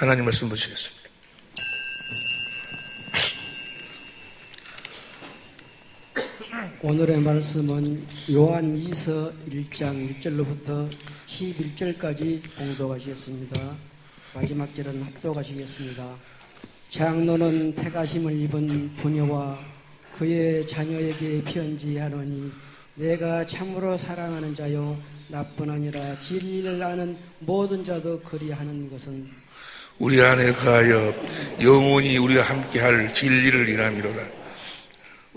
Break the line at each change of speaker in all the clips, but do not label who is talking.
하나님 말씀 보시겠습니다.
오늘의 말씀은 요한 2서 1장 1절로부터 11절까지 봉독하시겠습니다. 마지막 절은 합독하시겠습니다. 장로는 택하심을 입은 부녀와 그의 자녀에게 편지하노니 내가 참으로 사랑하는 자요 나뿐 아니라 진리를 아는 모든 자도 그리하는 것은
우리 안에 가하여 영원히 우리와 함께할 진리를 인함이로라.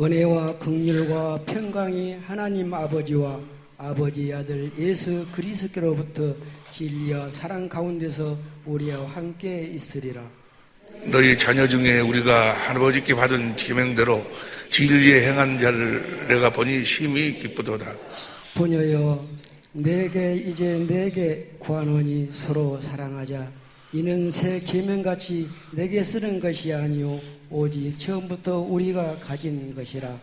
은혜와 긍휼과 평강이 하나님 아버지와 아버지의 아들 예수 그리스도로부터 진리와 사랑 가운데서 우리와 함께 있으리라.
너희 자녀 중에 우리가 아버지께 받은 계명대로 진리에 행한 자를 내가 보니 심히 기쁘도다.
부녀여 내게 구하노니 서로 사랑하자. 이는 새 계명같이 내게 쓰는 것이 아니요 오직 처음부터 우리가 가진 것이라.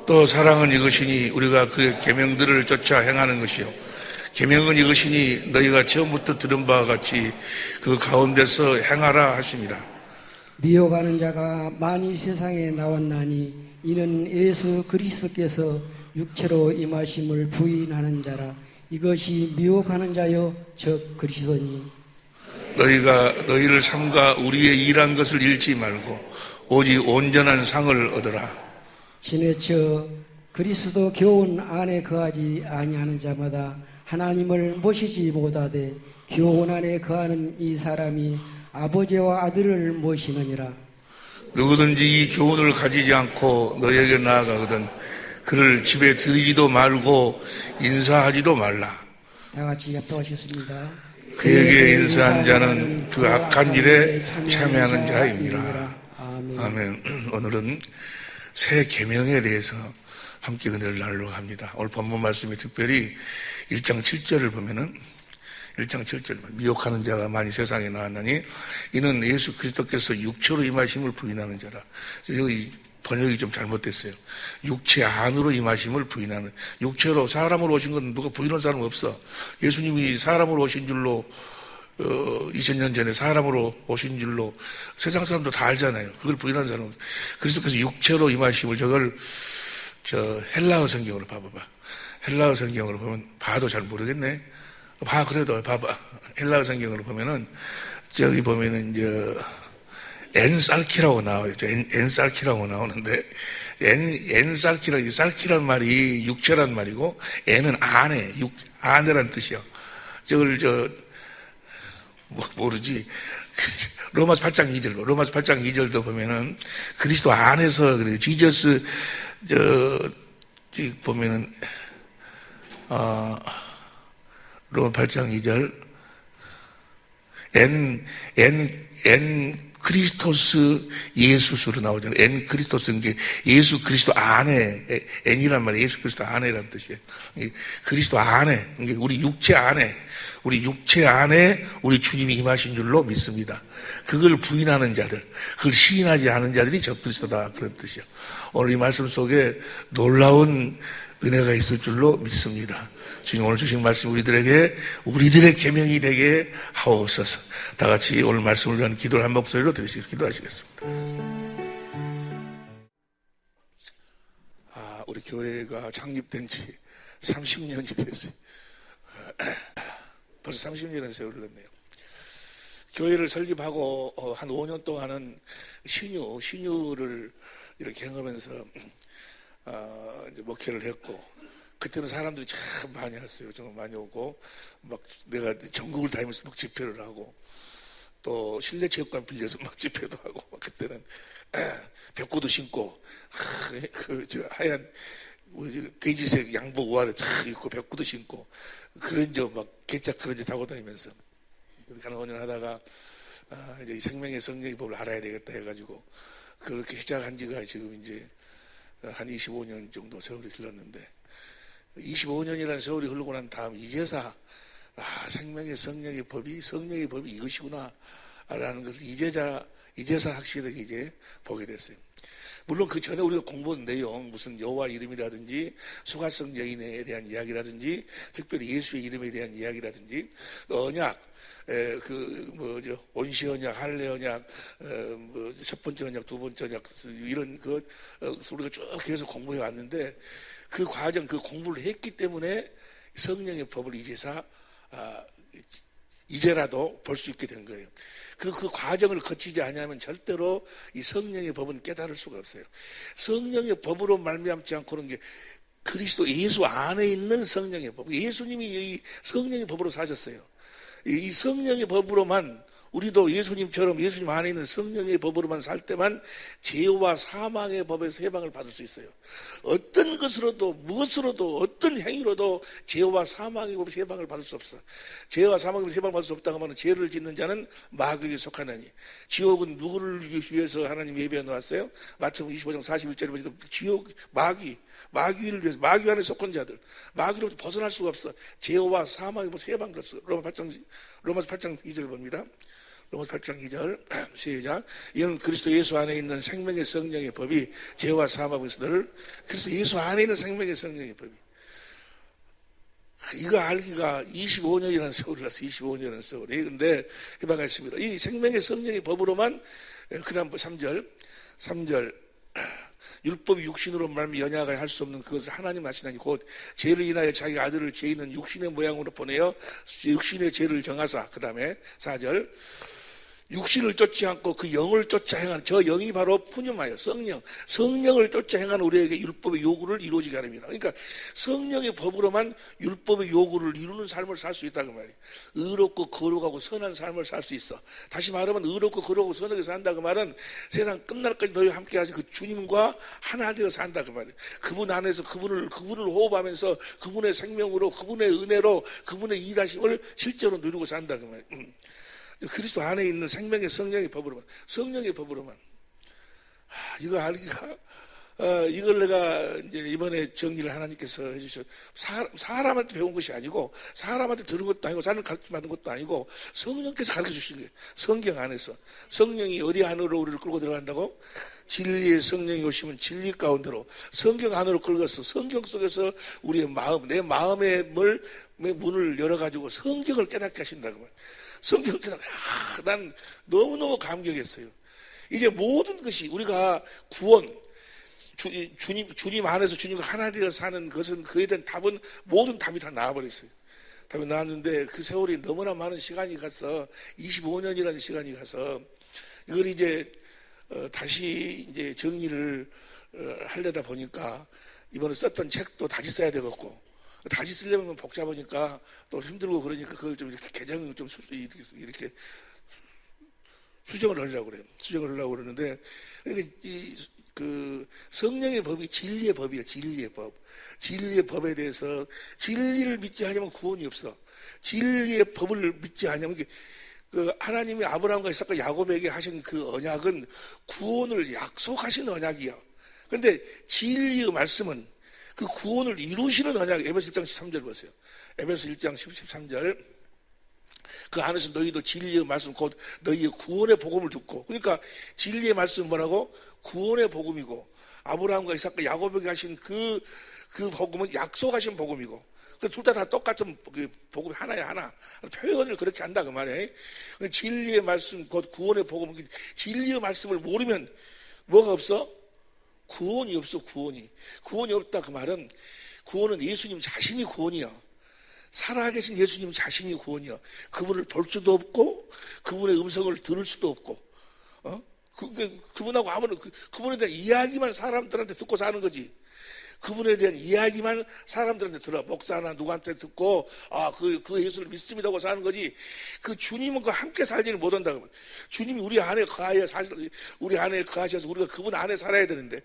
또 사랑은 이것이니 우리가 그 계명들을 쫓아 행하는 것이요 계명은 이것이니 너희가 처음부터 들은 바와 같이 그 가운데서 행하라 하심이라.
미혹하는 자가 많이 세상에 나왔나니 이는 예수 그리스도께서 육체로 임하심을 부인하는 자라. 이것이 미혹하는 자요 즉 그리스도니
너희가 너희를 삼가 우리의 일한 것을 잃지 말고 오직 온전한 상을 얻으라.
지내쳐 그리스도 교훈 안에 거하지 아니하는 자마다 하나님을 모시지 못하되 교훈 안에 거하는 이 사람이 아버지와 아들을 모시느니라.
누구든지 이 교훈을 가지지 않고 너희에게 나아가거든 그를 집에 들이지도 말고 인사하지도 말라.
다 같이 합독하셨습니다.
그에게 인사한 자는 그 악한 일에 참여하는 자임이라. 아멘. 오늘은 새 계명에 대해서 함께 은혜를 나누려고 합니다. 오늘 본문 말씀이 특별히 1장 7절을 보면은 1장 7절 미혹하는 자가 많이 세상에 나왔나니 이는 예수 그리스도께서 육체로 임하심을 부인하는 자라. 여기 번역이 좀 잘못됐어요. 육체 안으로 임하심을 부인하는, 육체로 사람으로 오신 건 누가 부인한 사람은 없어. 예수님이 사람으로 오신 줄로 2000년 전에 사람으로 오신 줄로 세상 사람도 다 알잖아요. 그걸 부인하는 사람은 없어. 그리스도께서 육체로 임하심을 저걸 헬라어 성경으로 봐봐봐. 헬라어 성경으로 보면 봐도 잘 모르겠네. 그래도 봐봐. 헬라어 성경으로 보면은 저기 보면은 엔살키라고 나와요. 엔살키라고 나오는데 엔살키라 쌀키란 말이 육체란 말이고 엔은 안에란 뜻이요. 저걸 모르지. 로마서 8장 2절도 보면은 그리스도 안에서 그래요. 지저스 보면은 로마 8장 2절 엔 크리스토스 예수스로 나오잖아요. 엔 크리스토스, 게 예수 그리스도 안에, 엔이란 말이 예수 그리스도 안에라는 뜻이에요. 그리스도 안에, 우리 육체 안에 우리 주님이 임하신 줄로 믿습니다. 그걸 부인하는 자들, 그걸 시인하지 않은 자들이 적그리스도다. 그런 뜻이에요. 오늘 이 말씀 속에 놀라운 은혜가 있을 줄로 믿습니다. 주님 오늘 주신 말씀 우리들의 계명이 되게 하옵소서. 다 같이 오늘 말씀을 위한 기도를 한 목소리로 기도하시겠습니다. 우리 교회가 창립된 지 30년이 됐어요. 벌써 30년의 세월을 흘렀네요. 교회를 설립하고 한 5년 동안은 신유를 이렇게 행하면서 이제 목회를 했고, 그때는 사람들이 참 많이 왔어요. 정말 많이 오고, 막 내가 전국을 다니면서 막 집회를 하고, 또 실내 체육관 빌려서 막 집회도 하고, 그때는 벽구도 신고, 하얀 베이지색 양복 우아를 탁 입고 벽구도 신고, 그런저 막 개짝 그런저 타고 다니면서 그렇게 한 5년 하다가 이제 이 생명의 성령의 법을 알아야 되겠다 해가지고 그렇게 시작한 지가 지금 이제 한 25년 정도 세월이 흘렀는데, 25년이라는 세월이 흐르고 난 다음 이제사 생명의 성령의 법이 이것이구나 라는 것을 이제사 확실하게 이제 보게 됐어요. 물론 그 전에 우리가 공부한 내용, 무슨 여호와 이름이라든지 수가성 여인에 대한 이야기라든지 특별히 예수의 이름에 대한 이야기라든지 언약, 온시 언약, 할례 언약, 첫 번째 언약, 두 번째 언약, 이런 것 우리가 쭉 계속 공부해 왔는데 그 과정, 그 공부를 했기 때문에 성령의 법을 이제라도 볼 수 있게 된 거예요. 그 과정을 거치지 않으면 절대로 이 성령의 법은 깨달을 수가 없어요. 성령의 법으로 말미암지 않고는 게 그리스도 예수 안에 있는 성령의 법. 예수님이 이 성령의 법으로 사셨어요. 이 성령의 법으로만 우리도 예수님처럼 예수님 안에 있는 성령의 법으로만 살 때만 죄와 사망의 법에서 해방을 받을 수 있어요. 어떤 것으로도 무엇으로도 어떤 행위로도 죄와 사망의 법에서 해방을 받을 수 없어. 죄와 사망의 법에서 해방을 받을 수 없다고 하면 죄를 짓는 자는 마귀에게 속하나니. 지옥은 누구를 위해서 하나님 예비해 놓았어요? 마태복음 25장 41절에 보니까 지옥, 마귀를 위해서, 마귀 안에 속한 자들, 마귀로부터 벗어날 수가 없어. 죄와 사망의 법에서 해방될 수. 로마서 8장 2절 봅니다. 로마서 8장 2절 시작. 이는 그리스도 예수 안에 있는 생명의 성령의 법이 죄와 사망에서 너를, 그리스도 예수 안에 있는 생명의 성령의 법이, 이거 알기가 25년이라는 세월이 났어. 25년이라는 세월이. 근데 해방가 있습니다. 이 생명의 성령의 법으로만. 그 다음 3절 율법이 육신으로 말미 연약을 할 수 없는 그것을 하나님 하시나니 곧 죄를 인하여 자기 아들을 죄 있는 육신의 모양으로 보내어 육신의 죄를 정하사. 그 다음에 4절 육신을 쫓지 않고 그 영을 쫓아 행하는 저 영이 바로 푸념하여 성령을 쫓아 행하는 우리에게 율법의 요구를 이루어지게 하랍니다. 그러니까 성령의 법으로만 율법의 요구를 이루는 삶을 살 수 있다고 말이에요. 의롭고 거룩하고 선한 삶을 살 수 있어. 다시 말하면 의롭고 거룩하고 선하게 산다고 말은 세상 끝날까지 너희와 함께 하신 그 주님과 하나 되어 산다 그 말이에요. 그분 안에서 그분을 호흡하면서 그분의 생명으로, 그분의 은혜로, 그분의 일하심을 실제로 누리고 산다 그 말이에요. 그리스도 안에 있는 생명의 성령의 법으로만. 이거 알기가, 이걸 내가 이제 이번에 정리를 하나님께서 해주셔. 사람한테 배운 것이 아니고, 사람한테 들은 것도 아니고, 사람을 가르쳐 받은 것도 아니고, 성령께서 가르쳐 주신 거예요. 성경 안에서. 성령이 어디 안으로 우리를 끌고 들어간다고? 진리의 성령이 오시면 진리 가운데로, 성경 안으로 끌어서 성경 속에서 우리의 마음, 내 마음의 문을 열어가지고 성경을 깨닫게 하신다고 말이에요. 성경을 깨닫게. 난 너무너무 감격했어요. 이제 모든 것이 우리가 구원, 주님 안에서 주님과 하나 되어 사는 것은, 그에 대한 답은, 모든 답이 다 나와버렸어요. 답이 나왔는데 그 세월이 너무나 많은 시간이 가서, 25년이라는 시간이 가서, 이걸 이제 다시 이제 정리를 하려다 보니까 이번에 썼던 책도 다시 써야 되겠고, 다시 쓰려면 복잡하니까 또 힘들고 그러니까 그걸 좀 이렇게 개정을 좀 이렇게 수정을 하려고 그래요. 수정을 하려고 그러는데, 그 성령의 법이 진리의 법이에요. 진리의 법. 진리의 법에 대해서, 진리를 믿지 않으면 구원이 없어. 진리의 법을 믿지 않으면, 그 하나님이 아브라함과 이삭과 야곱에게 하신 그 언약은 구원을 약속하신 언약이야. 근데 진리의 말씀은 그 구원을 이루시는 언약. 에베소 1장 13절 보세요. 에베소 1장 13절. 그 안에서 너희도 진리의 말씀, 곧 너희의 구원의 복음을 듣고. 그러니까 진리의 말씀은 뭐라고? 구원의 복음이고, 아브라함과 이삭과 야곱에게 하신 그 복음은 약속하신 복음이고, 둘 다 똑같은 복음이 하나야, 하나. 표현을 그렇게 한다 그 말이에요. 진리의 말씀, 곧 구원의 복음. 진리의 말씀을 모르면 뭐가 없어? 구원이 없어. 구원이 없다 그 말은, 구원은 예수님 자신이 구원이야. 살아계신 예수님 자신이 구원이야. 그분을 볼 수도 없고, 그분의 음성을 들을 수도 없고, 그분하고 아무런, 그분에 대한 이야기만 사람들한테 듣고 사는 거지. 그분에 대한 이야기만 사람들한테 들어. 목사나 누구한테 듣고, 그 예수를 믿습니다고 사는 거지. 그 주님과 함께 살지는 못한다고. 주님이 우리 안에 우리 안에 거하셔서 우리가 그분 안에 살아야 되는데,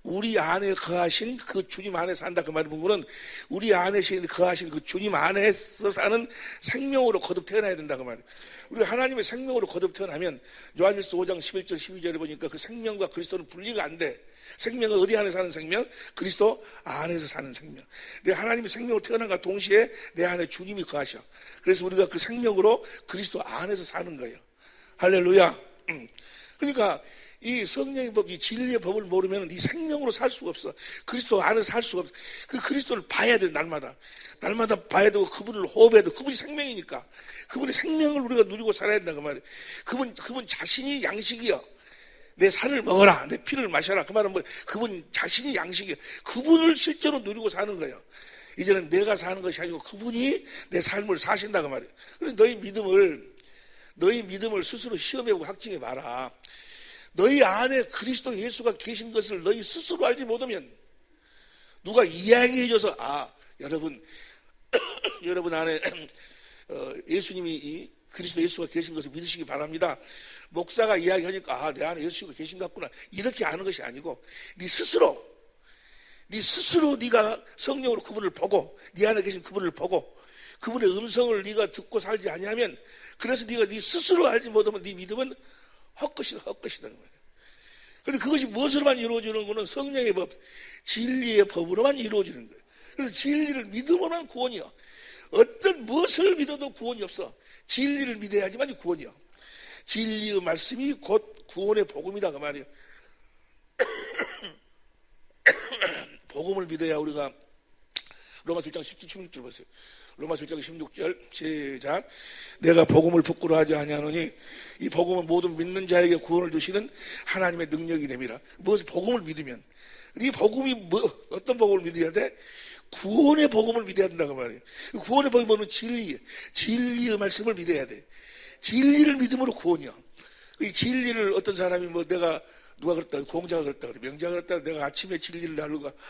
우리 안에 거하신 그 주님 안에 산다 그 말의 본문은, 우리 안에 거하신 그 주님 안에서 사는 생명으로 거듭 태어나야 된다 그 말이에요. 우리가 하나님의 생명으로 거듭 태어나면, 요한일서 5장 11절 12절에 보니까 그 생명과 그리스도는 분리가 안 돼. 생명은 어디 안에 사는 생명? 그리스도 안에서 사는 생명. 내 하나님의 생명으로 태어난과 동시에 내 안에 주님이 거하셔. 그래서 우리가 그 생명으로 그리스도 안에서 사는 거예요. 할렐루야. 그러니까 이 성령의 법, 이 진리의 법을 모르면 이 생명으로 살 수가 없어. 그리스도 안에서 살 수가 없어. 그 그리스도를 봐야 돼, 날마다. 날마다 봐야 되고, 그분을 호흡해야 되고, 그분이 생명이니까. 그분의 생명을 우리가 누리고 살아야 된다, 그 말이에요. 그분 자신이 양식이요. 내 살을 먹어라, 내 피를 마셔라. 그 말은 뭐, 그분 자신이 양식이요. 그분을 실제로 누리고 사는 거예요. 이제는 내가 사는 것이 아니고, 그분이 내 삶을 사신다, 그 말이에요. 그래서 너희 믿음을 스스로 시험해보고 확증해 봐라. 너희 안에 그리스도 예수가 계신 것을 너희 스스로 알지 못하면 누가 이야기해줘서 여러분 안에 예수님이 그리스도 예수가 계신 것을 믿으시기 바랍니다. 목사가 이야기하니까 내 안에 예수가 계신 것 같구나, 이렇게 아는 것이 아니고 네 스스로 네가 성령으로 그분을 보고 네 안에 계신 그분을 보고 그분의 음성을 네가 듣고 살지 아니하면, 그래서 네가 네 스스로 알지 못하면 네 믿음은 헛것이라는 거예요. 그런데 그것이 무엇으로만 이루어지는 거는 성령의 법, 진리의 법으로만 이루어지는 거예요. 그래서 진리를 믿음으로만 구원이요. 어떤 무엇을 믿어도 구원이 없어. 진리를 믿어야지만 구원이요. 진리의 말씀이 곧 구원의 복음이다, 그 말이에요. 복음을 믿어야 우리가, 로마서 1장 16절 보세요. 로마서 1장 16절 시작. 내가 복음을 부끄러워하지 아니하노니 이 복음은 모든 믿는 자에게 구원을 주시는 하나님의 능력이 됨이라. 무엇을 복음을 믿으면, 이 복음이 어떤 복음을 믿어야 돼? 구원의 복음을 믿어야 된다고 말이에요. 구원의 복음이 뭐는 진리의 말씀을 믿어야 돼. 진리를 믿음으로 구원이야. 이 진리를 어떤 사람이 누가 그랬다, 공자가 그랬다, 명자가 그랬다, 내가 아침에 진리를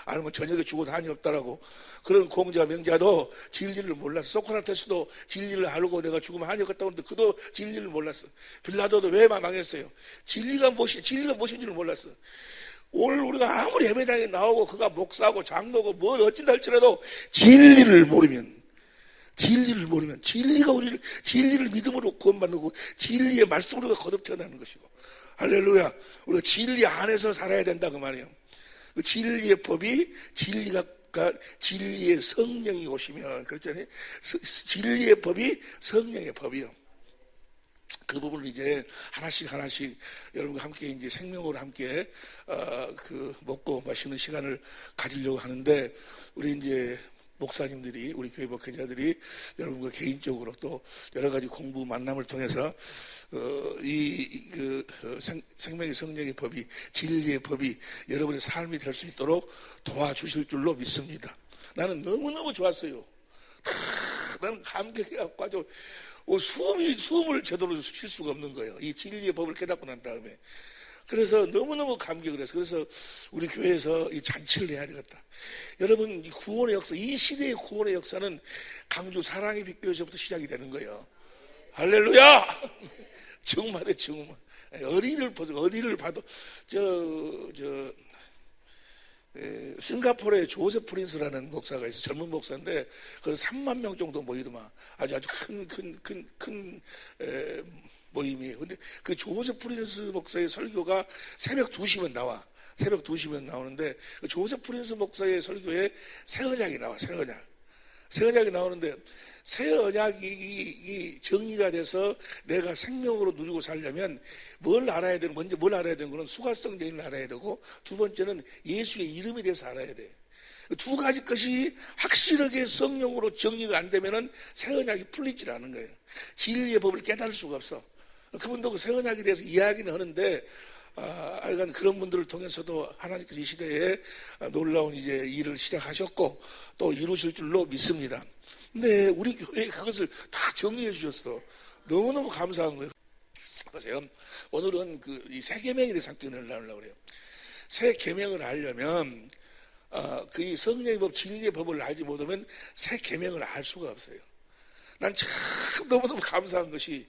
알면 저녁에 죽어도 한이 없다라고. 그런 공자, 명자도 진리를 몰랐어. 소크라테스도 진리를 알고 내가 죽으면 한이 없다고 하는데 그도 진리를 몰랐어. 빌라도도 왜 망했어요? 진리가 무엇인지를 몰랐어. 오늘 우리가 아무리 예배당에 나오고 그가 목사고 장로고 뭘 어쩐다 할지라도 진리를 모르면 진리를 믿음으로 구원받는 거고, 진리의 말씀으로 거듭 태어나는 것이고, 할렐루야. 우리가 진리 안에서 살아야 된다, 그 말이에요. 그 진리의 법이 진리의 성령이 오시면, 그렇잖아요. 진리의 법이 성령의 법이요. 그 부분을 이제 하나씩 여러분과 함께 이제 생명으로 함께 먹고 마시는 시간을 가지려고 하는데, 우리 이제 목사님들이, 우리 교회 목회자들이 여러분과 개인적으로 또 여러 가지 공부 만남을 통해서 생명의 성령의 법이, 진리의 법이 여러분의 삶이 될 수 있도록 도와주실 줄로 믿습니다. 나는 너무너무 좋았어요. 나는 감격해갖고 아주 숨을 제대로 쉴 수가 없는 거예요. 이 진리의 법을 깨닫고 난 다음에. 그래서 너무너무 감격을 해서, 그래서 우리 교회에서 이 잔치를 해야 되겠다. 여러분, 이 구원의 역사, 이 시대의 구원의 역사는 강주 사랑의 빛교회에서부터 시작이 되는 거예요. 할렐루야! 정말이에요, 정말. 어디를 봐도, 싱가포르에 조셉 프린스라는 목사가 있어. 젊은 목사인데, 그건 3만 명 정도 모이더만. 아주 큰 모임이에요. 근데 그 조셉 프린스 목사의 설교가 새벽 2시면 나와. 새벽 2시면 나오는데, 그 조셉 프린스 목사의 설교에 새 언약이 나와, 새 언약. 새 언약이 나오는데, 새 언약이 정리가 돼서 내가 생명으로 누리고 살려면 먼저 뭘 알아야 되는 거는 수가성 예인을 알아야 되고, 두 번째는 예수의 이름에 대해서 알아야 돼. 두 가지 것이 확실하게 성령으로 정리가 안 되면은 새 언약이 풀리질 않은 거예요. 진리의 법을 깨달을 수가 없어. 그분도 그 새 언약에 대해서 이야기는 하는데, 하여간 그런 분들을 통해서도 하나님께서 이 시대에 놀라운 이제 일을 시작하셨고 또 이루실 줄로 믿습니다. 근데 우리 교회에 그것을 다 정리해 주셨어. 너무너무 감사한 거예요. 보세요. 오늘은 이 새 계명에 대해서 함께 은혜를 나누려고 그래요. 새 계명을 알려면 그 성령의 법, 진리의 법을 알지 못하면 새 계명을 알 수가 없어요. 난 참 너무너무 감사한 것이,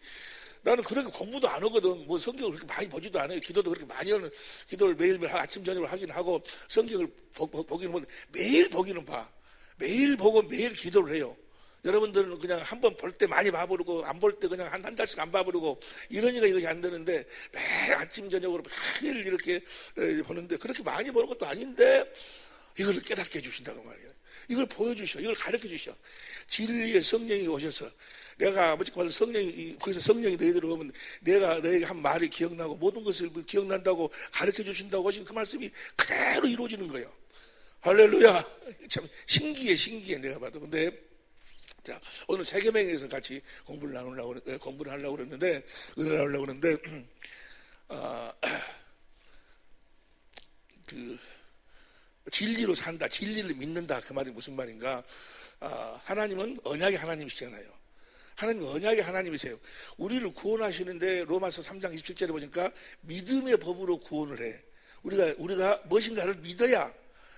나는 그렇게 공부도 안 하거든. 뭐 성경을 그렇게 많이 보지도 않아요. 기도도 그렇게 많이 하는, 기도를 매일매일 아침 저녁으로 하긴 하고, 성경을 보기는 뭐 매일 보기는 봐. 매일 보고 매일 기도를 해요. 여러분들은 그냥 한 번 볼 때 많이 봐버리고, 안 볼 때 그냥 한 달씩 안 봐버리고, 이러니까 이것이 안 되는데, 매일 아침 저녁으로 매일 이렇게 보는데, 그렇게 많이 보는 것도 아닌데 이걸 깨닫게 해주신다고 말이에요. 이걸 보여주셔. 이걸 가르쳐 주셔. 진리의 성령이 오셔서 내가 아버지께 받은 성령이, 거기서 성령이 너희들로 오면 내가 너에게 한 말이 기억나고 모든 것을 기억난다고 가르쳐 주신다고 하신 그 말씀이 그대로 이루어지는 거예요. 할렐루야. 참 신기해 내가 봐도. 근데 자, 오늘 세계명에서 같이 공부를 하려고 그랬는데, 은혜를 하려고 그랬는데, 진리로 산다, 진리를 믿는다. 그 말이 무슨 말인가? 하나님은 언약의 하나님이시잖아요. 하나님은 언약의 하나님이세요. 우리를 구원하시는데 로마서 3장 27절에 보니까 믿음의 법으로 구원을 해. 우리가 무엇인가를 믿어야,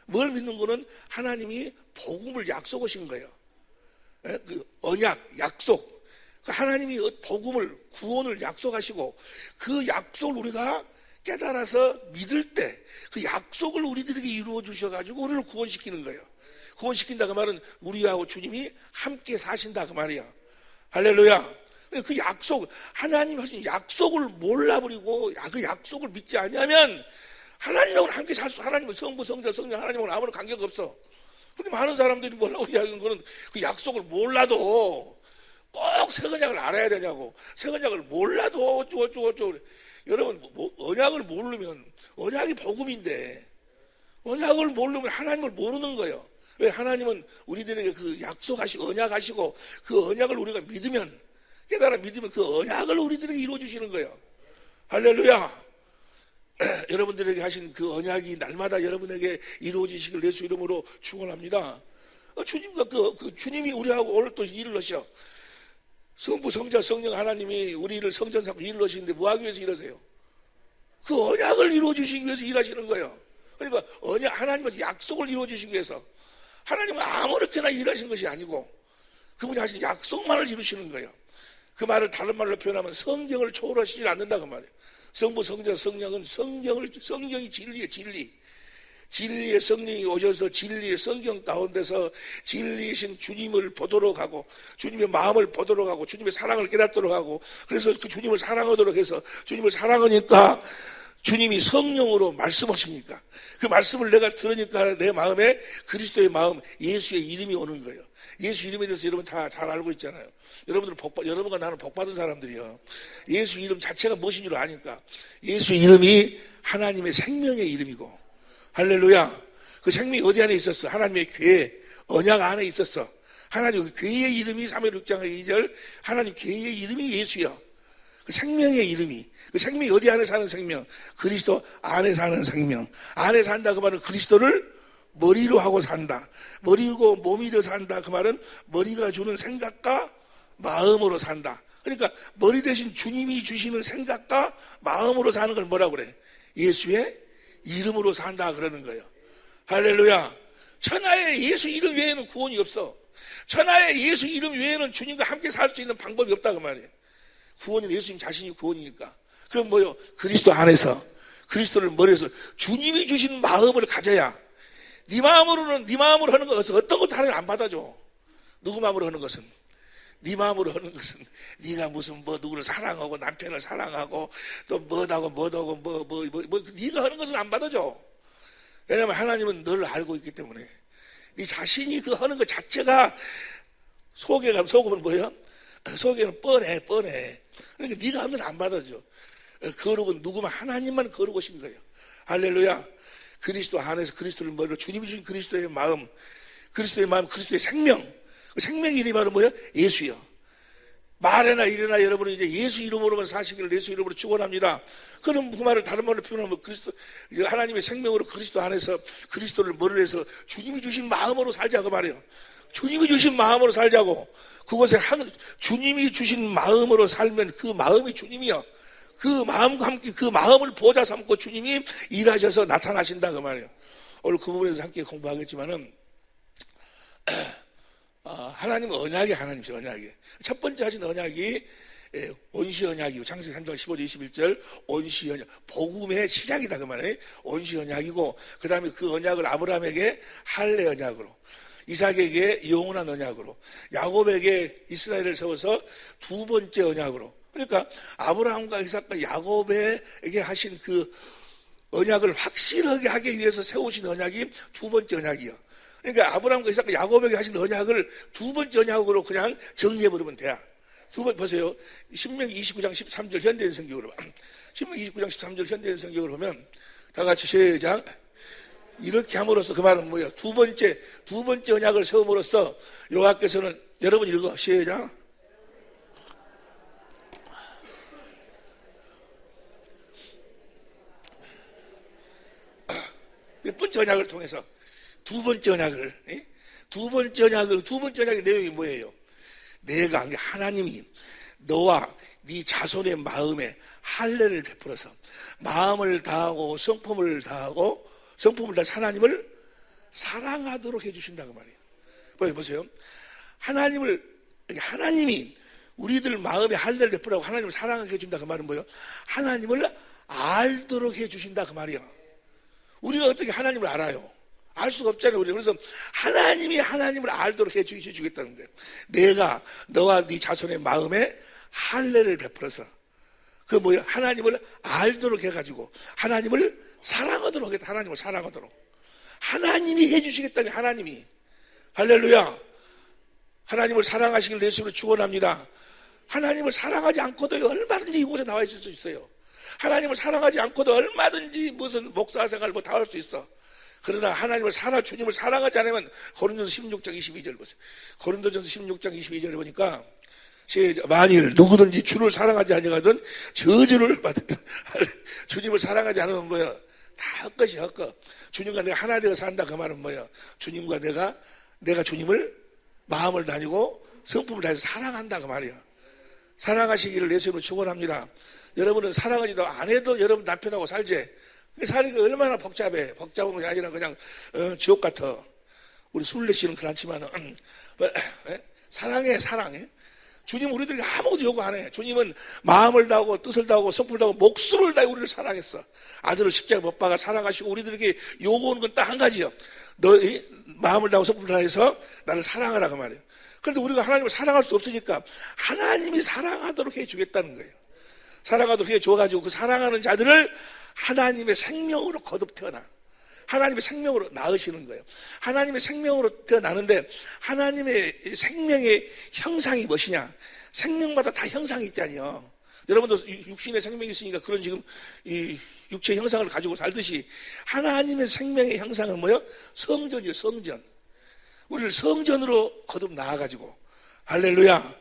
뭘 믿는 거는 하나님이 복음을 약속하신 거예요. 그 언약, 약속. 하나님이 복음을, 구원을 약속하시고 그 약속을 우리가 깨달아서 믿을 때 그 약속을 우리들에게 이루어 주셔가지고 우리를 구원시키는 거예요. 구원시킨다 그 말은 우리하고 주님이 함께 사신다 그 말이야. 할렐루야. 그 약속, 하나님 하신 약속을 몰라버리고 그 약속을 믿지 않으면 하나님하고는 함께 살 수, 하나님은 성부, 성자, 성령, 하나님하고는 아무런 관계가 없어. 근데 많은 사람들이 뭐라고 이야기하는 거는 그 약속을 몰라도 꼭 새 언약을 알아야 되냐고. 새 언약을 몰라도 어쩌고. 여러분, 언약을 모르면, 언약이 복음인데, 언약을 모르면 하나님을 모르는 거예요. 왜? 하나님은 우리들에게 그 약속하시고, 언약하시고, 그 언약을 우리가 믿으면, 깨달아 믿으면 그 언약을 우리들에게 이루어주시는 거예요. 할렐루야! 여러분들에게 하신 그 언약이 날마다 여러분에게 이루어지시길 예수 이름으로 축원합니다. 주님과 주님이 우리하고 오늘 또 일을 하셔. 성부, 성자, 성령 하나님이 우리를 성전 삼고 일을 하시는데 뭐 하기 위해서 일하세요? 그 언약을 이루어주시기 위해서 일하시는 거예요. 그러니까 하나님은 약속을 이루어주시기 위해서. 하나님은 아무렇게나 일하신 것이 아니고 그분이 하신 약속만을 이루시는 거예요. 그 말을 다른 말로 표현하면 성경을 초월하시지 않는다 그 말이에요. 성부, 성자, 성령은 성경이 진리예요. 진리의 성령이 오셔서 진리의 성경 가운데서 진리이신 주님을 보도록 하고 주님의 마음을 보도록 하고 주님의 사랑을 깨닫도록 하고 그래서 그 주님을 사랑하도록 해서 주님을 사랑하니까 주님이 성령으로 말씀하시니까 그 말씀을 내가 들으니까 내 마음에 그리스도의 마음, 예수의 이름이 오는 거예요. 예수 이름에 대해서 여러분 다 잘 알고 있잖아요. 여러분과 나는 복받은 사람들이요. 예수 이름 자체가 무엇인 줄 아니까. 예수 이름이 하나님의 생명의 이름이고. 할렐루야. 그 생명이 어디 안에 있었어? 하나님의 궤, 언약 안에 있었어. 하나님 궤의 이름이 3회 6장 2절 하나님 궤의 이름이 예수야. 그 생명의 이름이. 그 생명이 어디 안에 사는 생명? 그리스도 안에 사는 생명. 안에 산다 그 말은 그리스도를 머리로 하고 산다. 머리고 몸이 되어 산다. 그 말은 머리가 주는 생각과 마음으로 산다. 그러니까 머리 대신 주님이 주시는 생각과 마음으로 사는 걸 뭐라고 그래? 예수의 이름으로 산다 그러는 거예요. 할렐루야. 천하에 예수 이름 외에는 구원이 없어. 천하에 예수 이름 외에는 주님과 함께 살 수 있는 방법이 없다 그 말이에요. 구원은 예수님 자신이 구원이니까. 그럼 뭐요? 그리스도 안에서 그리스도를 머리에서 주님이 주신 마음을 가져야 네 마음으로 하는 것은 어떤 것도 하나님 안 받아줘. 누구 마음으로 하는 것은? 네 마음으로 하는 것은 네가 무슨 누구를 사랑하고 남편을 사랑하고 또 뭐다고 네가 하는 것은 안 받아줘. 왜냐하면 하나님은 너를 알고 있기 때문에 네 자신이 그 하는 것 자체가 속은 뭐예요? 속에는 뻔해. 그러니까 네가 하는 것은 안 받아줘. 거룩은 누구만 하나님만 거룩하신 거예요. 할렐루야. 그리스도 안에서 그리스도를 머리로 주님이 주신 그리스도의 마음, 그리스도의 생명. 그 생명의 이름이 바로 뭐예요? 예수요. 말에나 이래나 여러분은 이제 예수 이름으로만 사시기를 예수 이름으로 축원합니다. 그럼 그 말을 다른 말로 표현하면 하나님의 생명으로 그리스도 안에서 그리스도를 머리로 해서 주님이 주신 마음으로 살자고 말이에요. 주님이 주신 마음으로 살자고. 그곳에 주님이 주신 마음으로 살면 그 마음이 주님이요. 그 마음과 함께 그 마음을 보좌 삼고 주님이 일하셔서 나타나신다 그 말이에요. 오늘 그 부분에서 함께 공부하겠지만은 하나님은 언약의 하나님이죠. 언약이 첫 번째 하신 언약이 온시 언약이고 창세기 3장 15절 21절 온시 언약 복음의 시작이다 그 말이에요. 온시 언약이고 그 다음에 그 언약을 아브라함에게 할례 언약으로 이삭에게 영원한 언약으로 야곱에게 이스라엘을 세워서 두 번째 언약으로 그러니까 아브라함과 이삭과 야곱에게 하신 그 언약을 확실하게 하기 위해서 세우신 언약이 두 번째 언약이요. 그러니까 아브라함과 이삭과 야곱에게 하신 언약을 두 번째 언약으로 그냥 정리해버리면 돼요. 두 번 보세요. 신명기 29장 13절 현대인 성경으로 신명기 29장 13절 현대인 성경으로 보면 다 같이 시작. 이렇게 함으로써 그 말은 뭐예요? 두 번째 언약을 세움으로써 여호와께서는 여러분 읽어 시작. 몇 번째 언약을 통해서 두 번째 언약의 내용이 뭐예요? 내가 하나님이 너와 네 자손의 마음에 할례를 베풀어서 마음을 다하고 성품을 다해서 하나님을 사랑하도록 해주신다고 말이에요. 보세요. 하나님이 우리들 마음에 할례를 베풀라고 하나님을 사랑하게 해준다 그 말은 뭐예요? 하나님을 알도록 해주신다 그 말이에요. 우리가 어떻게 하나님을 알아요? 알 수가 없잖아요. 그래서 하나님이 하나님을 알도록 해주겠다는 거예요. 내가 너와 네 자손의 마음에 할례를 베풀어서 그 뭐예요? 하나님을 알도록 해가지고 하나님을 사랑하도록 하겠다. 하나님을 사랑하도록 하나님이 해주시겠다니. 하나님이 할렐루야. 하나님을 사랑하시길 예수로 축원합니다. 하나님을 사랑하지 않고도 얼마든지 이곳에 나와 있을 수 있어요. 하나님을 사랑하지 않고도 얼마든지 무슨 목사생활 다 할 수 있어. 그러나 주님을 사랑하지 않으면 고린도전서 16장 22절 보세요. 고린도전서 16장 22절에 보니까 만일 누구든지 주를 사랑하지 아니하거든 저주를 받을. 주님을 사랑하지 않으면 뭐야? 다 헛것이 헛것. 주님과 내가 하나 되어 산다 그 말은 뭐야? 주님과 내가 주님을 마음을 다니고 성품을 다해서 사랑한다 그 말이야. 사랑하시기를 예수님으로 축원합니다. 여러분은 사랑하지도 안 해도 여러분 남편하고 살지. 살기가 얼마나 복잡해. 복잡한 것이 아니라 그냥 지옥 같아. 우리 술래 씨는 그렇지만은 사랑해. 주님 우리들에게 아무것도 요구 안 해. 주님은 마음을 다하고 뜻을 다하고 성품을 다하고 목숨을 다해 우리를 사랑했어. 아들을 십자가에 못 박아 사랑하시고 우리들에게 요구하는 건 딱 한 가지요. 너희 마음을 다하고 성품을 다해서 나를 사랑하라 그 말이에요. 그런데 우리가 하나님을 사랑할 수 없으니까 하나님이 사랑하도록 해주겠다는 거예요. 사랑하도록 해줘가지고 그 사랑하는 자들을 하나님의 생명으로 거듭 태어나. 하나님의 생명으로 낳으시는 거예요. 하나님의 생명으로 태어나는데 하나님의 생명의 형상이 무엇이냐? 생명마다 다 형상이 있잖아요. 여러분도 육신의 생명이 있으니까 그런 지금 이 육체의 형상을 가지고 살듯이 하나님의 생명의 형상은 뭐예요? 성전이에요. 성전. 우리를 성전으로 거듭 낳아가지고 할렐루야.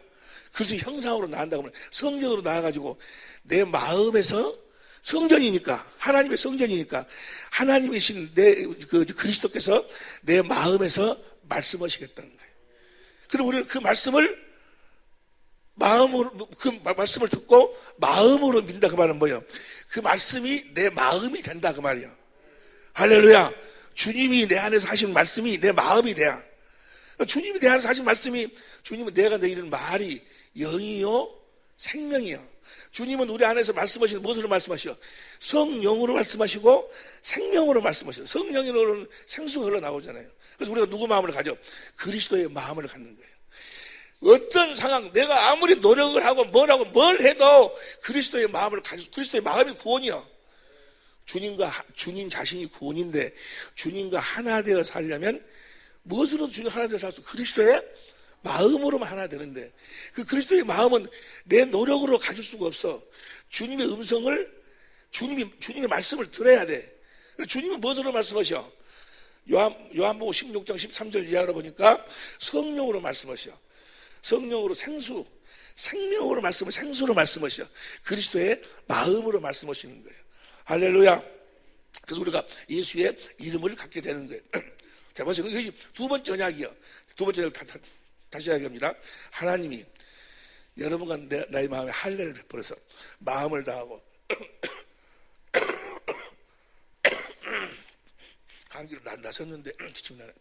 그래서 형상으로 낳는다고 하면 성전으로 낳아가지고 내 마음에서 성전이니까 하나님의 성전이니까 하나님이신 그리스도께서 내 마음에서 말씀하시겠다는 거예요. 그럼 우리는 그 말씀을 듣고 마음으로 믿는다 그 말은 뭐예요? 그 말씀이 내 마음이 된다 그 말이에요. 할렐루야. 주님이 내 안에서 하신 말씀이 내 마음이 돼야. 주님이 내 안에서 하신 말씀이 주님은 내가 너희는 말이 영이요 생명이요. 주님은 우리 안에서 말씀하시는 무엇으로 말씀하시오? 성령으로 말씀하시고 생명으로 말씀하시오. 성령으로는 생수가 흘러나오잖아요. 그래서 우리가 누구 마음을 가져? 그리스도의 마음을 갖는 거예요. 어떤 상황, 내가 아무리 노력을 하고 뭘 해도 그리스도의 마음을 가지고, 그리스도의 마음이 구원이요. 주님 자신이 구원인데 주님과 하나 되어 살려면 무엇으로 주님 하나 되어 살 수? 그리스도의 마음으로만 하나 되는데 그 그리스도의 마음은 내 노력으로 가질 수가 없어. 주님의 음성을 주님의 말씀을 들어야 돼. 주님은 무엇으로 말씀하셔? 요한복음 16장 13절 이하로 보니까 성령으로 말씀하셔. 성령으로 생명으로 생수로 말씀하셔. 그리스도의 마음으로 말씀하시는 거예요. 할렐루야. 그래서 우리가 예수의 이름을 갖게 되는 거예요. 자, 보세요. 이게 두 번째 언약이요. 두 번째 언약 다시 이야기합니다. 하나님이 여러분과 나의 마음에 할례를 베풀어서 마음을 다하고 감기로 나섰는데 지금 나는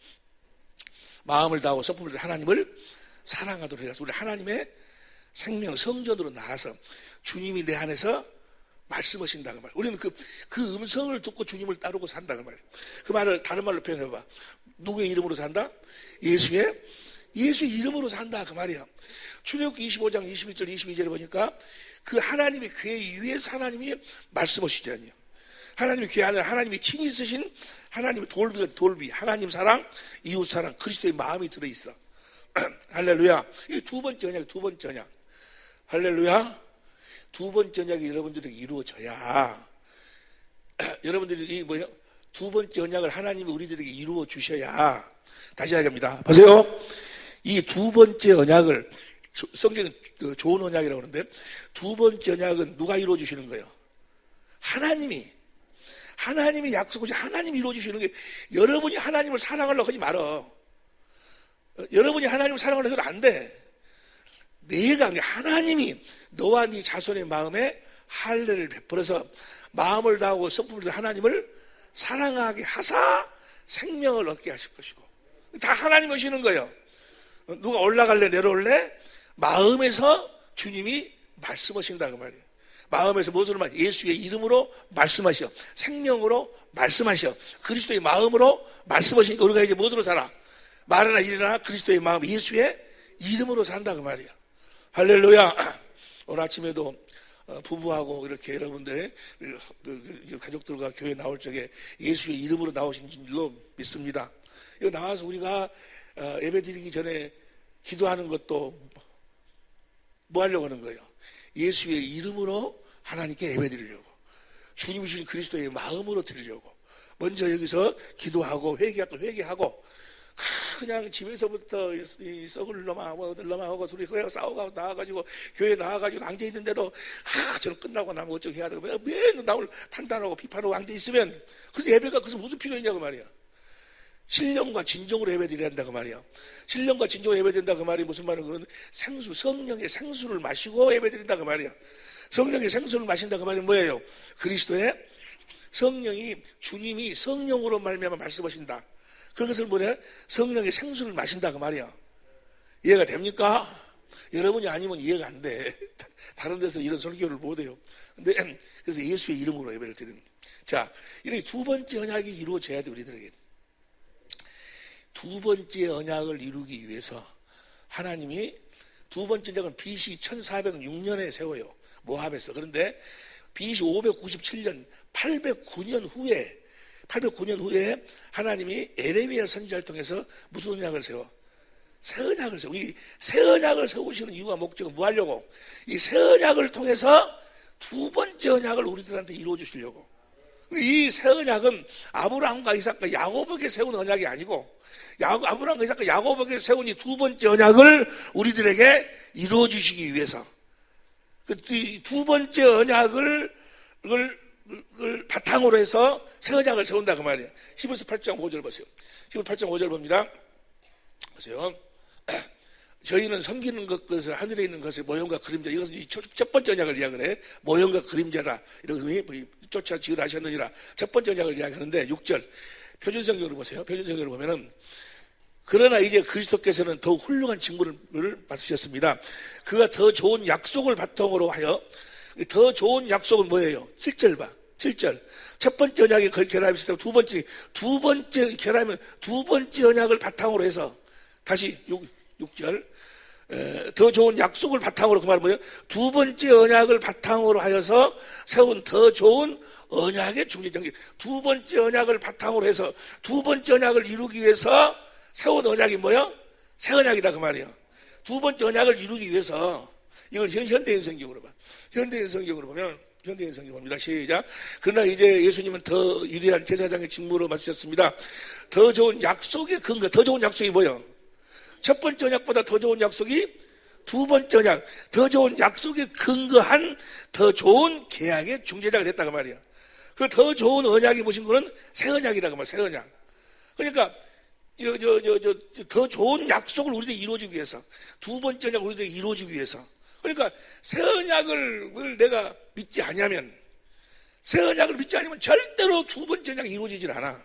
마음을 다하고 성품을 다해 하나님을 사랑하도록 해서 우리 하나님의 생명 성전으로 나와서 주님이 내 안에서 말씀하신다고 말. 우리는 그 음성을 듣고 주님을 따르고 산다고 말이에요. 그 말을 다른 말로 표현해봐. 누구의 이름으로 산다? 예수의 이름으로 산다 그 말이야. 출애굽기 25장 21절 22절에 보니까 그 하나님의 궤 위에서 하나님이 말씀하시잖아요. 하나님의 궤 안에 하나님이 친히 쓰신 하나님의 돌비 하나님 사랑 이웃 사랑 그리스도의 마음이 들어있어. 할렐루야. 이 두 번째 언약. 할렐루야. 두 번째 언약이 여러분들에게 이루어져야 여러분들이 이 뭐요? 두 번째 언약을 하나님이 우리들에게 이루어 주셔야, 다시 이야기합니다. 보세요. 이 두 번째 언약을 성경 좋은 언약이라고 하는데, 두 번째 언약은 누가 이루어 주시는 거예요? 하나님이 약속하시, 하나님이 이루어 주시는 게, 여러분이 하나님을 사랑하려고 하지 말어. 여러분이 하나님을 사랑하려고 해도 안 돼. 내가, 하나님이 너와 네 자손의 마음에 할례를 베풀어서 마음을 다하고 성품을 다해 하나님을 사랑하게 하사 생명을 얻게 하실 것이고, 다 하나님 오시는 거예요. 누가 올라갈래 내려올래? 마음에서 주님이 말씀하신다 그 말이에요. 마음에서 무엇으로 말? 예수의 이름으로 말씀하셔. 생명으로 말씀하셔. 그리스도의 마음으로 말씀하시니까 우리가 이제 무엇으로 살아? 말하나 일어나 그리스도의 마음, 예수의 이름으로 산다 그 말이야. 할렐루야. 오늘 아침에도 부부하고 이렇게 여러분들 가족들과 교회 나올 적에 예수의 이름으로 나오신 줄로 믿습니다. 이거 나와서 우리가 예배 드리기 전에 기도하는 것도 뭐 하려고 하는 거예요? 예수의 이름으로 하나님께 예배 드리려고, 주님이 주신 그리스도의 마음으로 드리려고 먼저 여기서 기도하고 회개하고 그냥 집에서부터 이 썩을 놈아 어들 놈아 하고 둘이 그냥 싸우고 나와가지고 교회 나와가지고 앉아있는데도 저는 끝나고 나면 어쩌게 해야 되고 맨날 나를 판단하고 비판하고 앉아있으면 그래서 예배가 그래서 무슨 필요했냐고 말이야. 신령과 진정으로 예배드려야 한다고 말이야. 신령과 진정으로 예배드린다 그 말이 무슨 말이야? 그런 생수, 성령의 생수를 마시고 예배드린다 그 말이야. 성령의 생수를 마신다 그 말이 뭐예요? 그리스도의 성령이, 주님이 성령으로 말미암아 말씀하신다. 그것을 뭐래? 성령의 생수를 마신다 그 말이야. 이해가 됩니까? 여러분이 아니면 이해가 안 돼. 다른 데서 이런 설교를 못 해요. 근데 그래서 예수의 이름으로 예배를 드리는. 자, 이렇게 두 번째 언약이 이루어져야 돼 우리들에게. 두 번째 언약을 이루기 위해서 하나님이 두 번째 언약은 BC 1406년에 세워요. 모압에서. 그런데 BC 597년 809년 후에 하나님이 에레미야 선지자를 통해서 무슨 언약을 세워? 새 언약을 세워. 이 새 언약을 세우시는 이유와 목적은 뭐 하려고? 이 새 언약을 통해서 두 번째 언약을 우리들한테 이루어 주시려고. 이 새 언약은 아브라함과 이삭과 야곱에게 세운 언약이 아니고, 아브라함과 이삭과 야곱에게 세운 이 두 번째 언약을 우리들에게 이루어 주시기 위해서, 그 두 번째 언약을 바탕으로 해서 새 언약을 세운다 그 말이에요. 히브리서 8장 5절 보세요. 히브리서 8장 5절 봅니다. 보세요. 저희는 섬기는 것을 하늘에 있는 것의 모형과 그림자, 이것은 첫 번째 언약을 이야기를 해. 모형과 그림자라 이런 것이 쫓아 지으라 하셨느니라. 첫 번째 언약을 이야기하는데 6절 표준성경으로 보세요. 표준성경으로 보면은, 그러나 이제 그리스도께서는 더욱 훌륭한 직무를 받으셨습니다. 그가 더 좋은 약속을 바탕으로 하여, 더 좋은 약속은 뭐예요? 7절 봐. 7절. 첫 번째 언약이 거의 결합이 있을 때 두 번째 결합이면 두 번째 언약을 바탕으로 해서, 다시 6절. 더 좋은 약속을 바탕으로, 그 말은 뭐예요? 두 번째 언약을 바탕으로 하여서 세운 더 좋은 언약의 중재장기. 두 번째 언약을 바탕으로 해서 두 번째 언약을 이루기 위해서 세운 언약이 뭐예요? 새 언약이다 그 말이에요. 두 번째 언약을 이루기 위해서, 이걸 현대인 성경으로 봐. 현대인 성경으로 보면, 현대인 성경 봅니다. 시작. 그러나 이제 예수님은 더 유리한 제사장의 직무를 맡으셨습니다. 더 좋은 약속의 근거, 더 좋은 약속이 뭐예요? 첫 번째 언약보다 더 좋은 약속이 두 번째 언약, 더 좋은 약속에 근거한 더 좋은 계약의 중재자가 됐다 그 말이야. 그 더 좋은 언약이 무슨 거는 새 언약이다 그 말이야. 새 언약. 그러니까 더 좋은 약속을 우리들이 이루어주기 위해서, 두 번째 언약을 우리들이 이루어주기 위해서, 그러니까 새 언약을 내가 믿지 않으면, 새 언약을 믿지 않으면 절대로 두 번째 언약이 이루어지질 않아.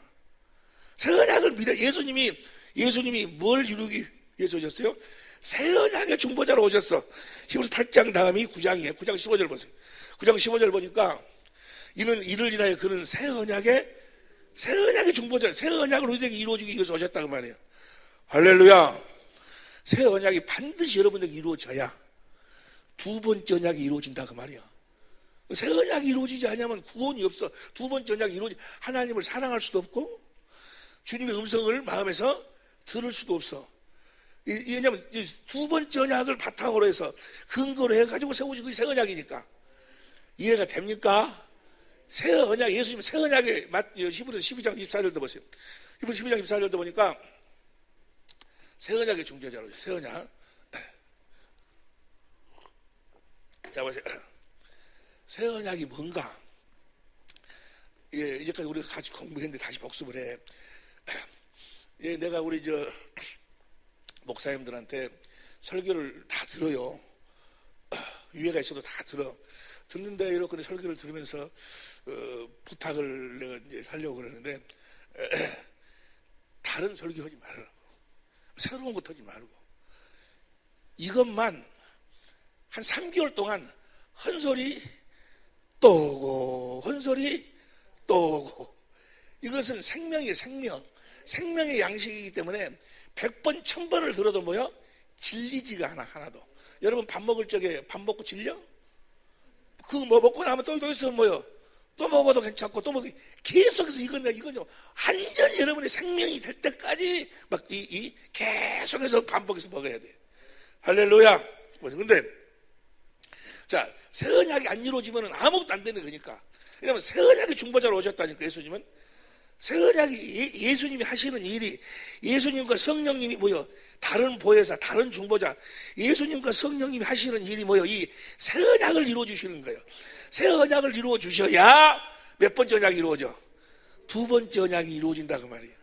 새 언약을 믿어. 예수님이 뭘 이루기 위해서 오셨어요? 새 언약의 중보자로 오셨어. 히브리서 8장 다음이 9장이에요. 9장 15절 보세요. 9장 15절 보니까, 이를 인하여 그는 새 언약의 중보자, 새 언약을 우리에게 이루어주기 위해서 오셨다고 말이에요. 할렐루야. 새 언약이 반드시 여러분에게 이루어져야 두 번째 언약이 이루어진다 그 말이야. 새 언약이 이루어지지 않으면 구원이 없어. 두 번째 언약이 하나님을 사랑할 수도 없고, 주님의 음성을 마음에서 들을 수도 없어. 왜냐하면 두 번째 언약을 바탕으로 해서 근거로 해가지고 세우신 그게 새 언약이니까. 이해가 됩니까? 새 언약, 예수님 새 언약에 히브리서 12장 24절도 보세요. 히브리서 12장 24절도 보니까 새 언약의 중재자로 새 언약. 자 보세요. 새 언약이 뭔가? 예, 이제까지 우리가 같이 공부했는데 다시 복습을 해. 예, 내가 우리 목사님들한테 설교를 다 들어요. 유해가 있어도 다 들어. 듣는데 이렇게 설교를 들으면서 부탁을 내가 이제 하려고 그러는데 다른 설교 하지 말라고. 새로운 것 하지 말고 이것만 한 3개월 동안 헛소리 또 오고 헛소리 또 오고. 이것은 생명이에요. 생명의 양식이기 때문에 100번 1000번을 들어도 뭐요? 질리지가 않아. 하나도. 여러분 밥 먹을 적에 밥 먹고 질려? 그거 뭐 먹고 나면 또 있으면 뭐요? 또 먹어도 괜찮고 또 먹고 계속해서 이거죠. 완전히 여러분의 생명이 될 때까지 막 계속해서 반복해서 먹어야 돼. 할렐루야. 근데 자, 새 언약이 안 이루어지면 아무것도 안 되는 거니까. 왜냐하면 새 언약의 중보자로 오셨다니까. 예수님은 새 언약이 예수님이 하시는 일이 예수님과 성령님이 뭐요? 다른 보혜사, 다른 중보자, 예수님과 성령님이 하시는 일이 뭐요? 이 새 언약을 이루어 주시는 거예요. 새 언약을 이루어 주셔야 몇 번째 언약이 이루어져? 두 번째 언약이 이루어진다 그 말이에요.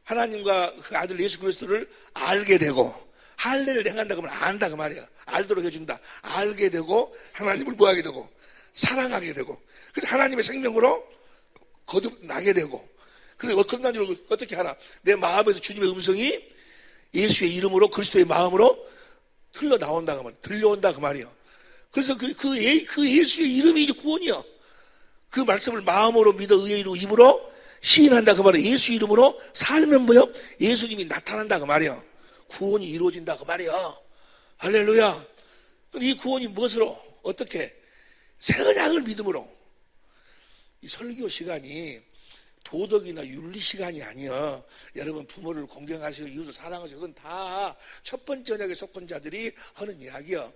하나님과 그 아들 예수 그리스도를 알게 되고 할례를 행한다 그러면 안다 그 말이야. 알도록 해준다. 알게 되고 하나님을 뭐하게 되고 사랑하게 되고 그래서 하나님의 생명으로 거듭나게 되고. 그래서 거듭난 줄 어떻게 하나? 내 마음에서 주님의 음성이 예수의 이름으로 그리스도의 마음으로 흘러나온다 그 말, 들려온다 그 말이요. 그래서 그 예수의 이름이 이제 구원이요. 그 말씀을 마음으로 믿어 의에 이루고 입으로 시인한다 그 말이요. 예수 이름으로 살면 뭐요? 예수님이 나타난다 그 말이요. 구원이 이루어진다 그 말이요. 할렐루야. 이 구원이 무엇으로? 어떻게? 새 언약을 믿음으로. 이 설교 시간이 도덕이나 윤리 시간이 아니여. 여러분 부모를 공경하시고 이웃을 사랑하시고 그건 다 첫 번째 언약에 속한 자들이 하는 이야기여.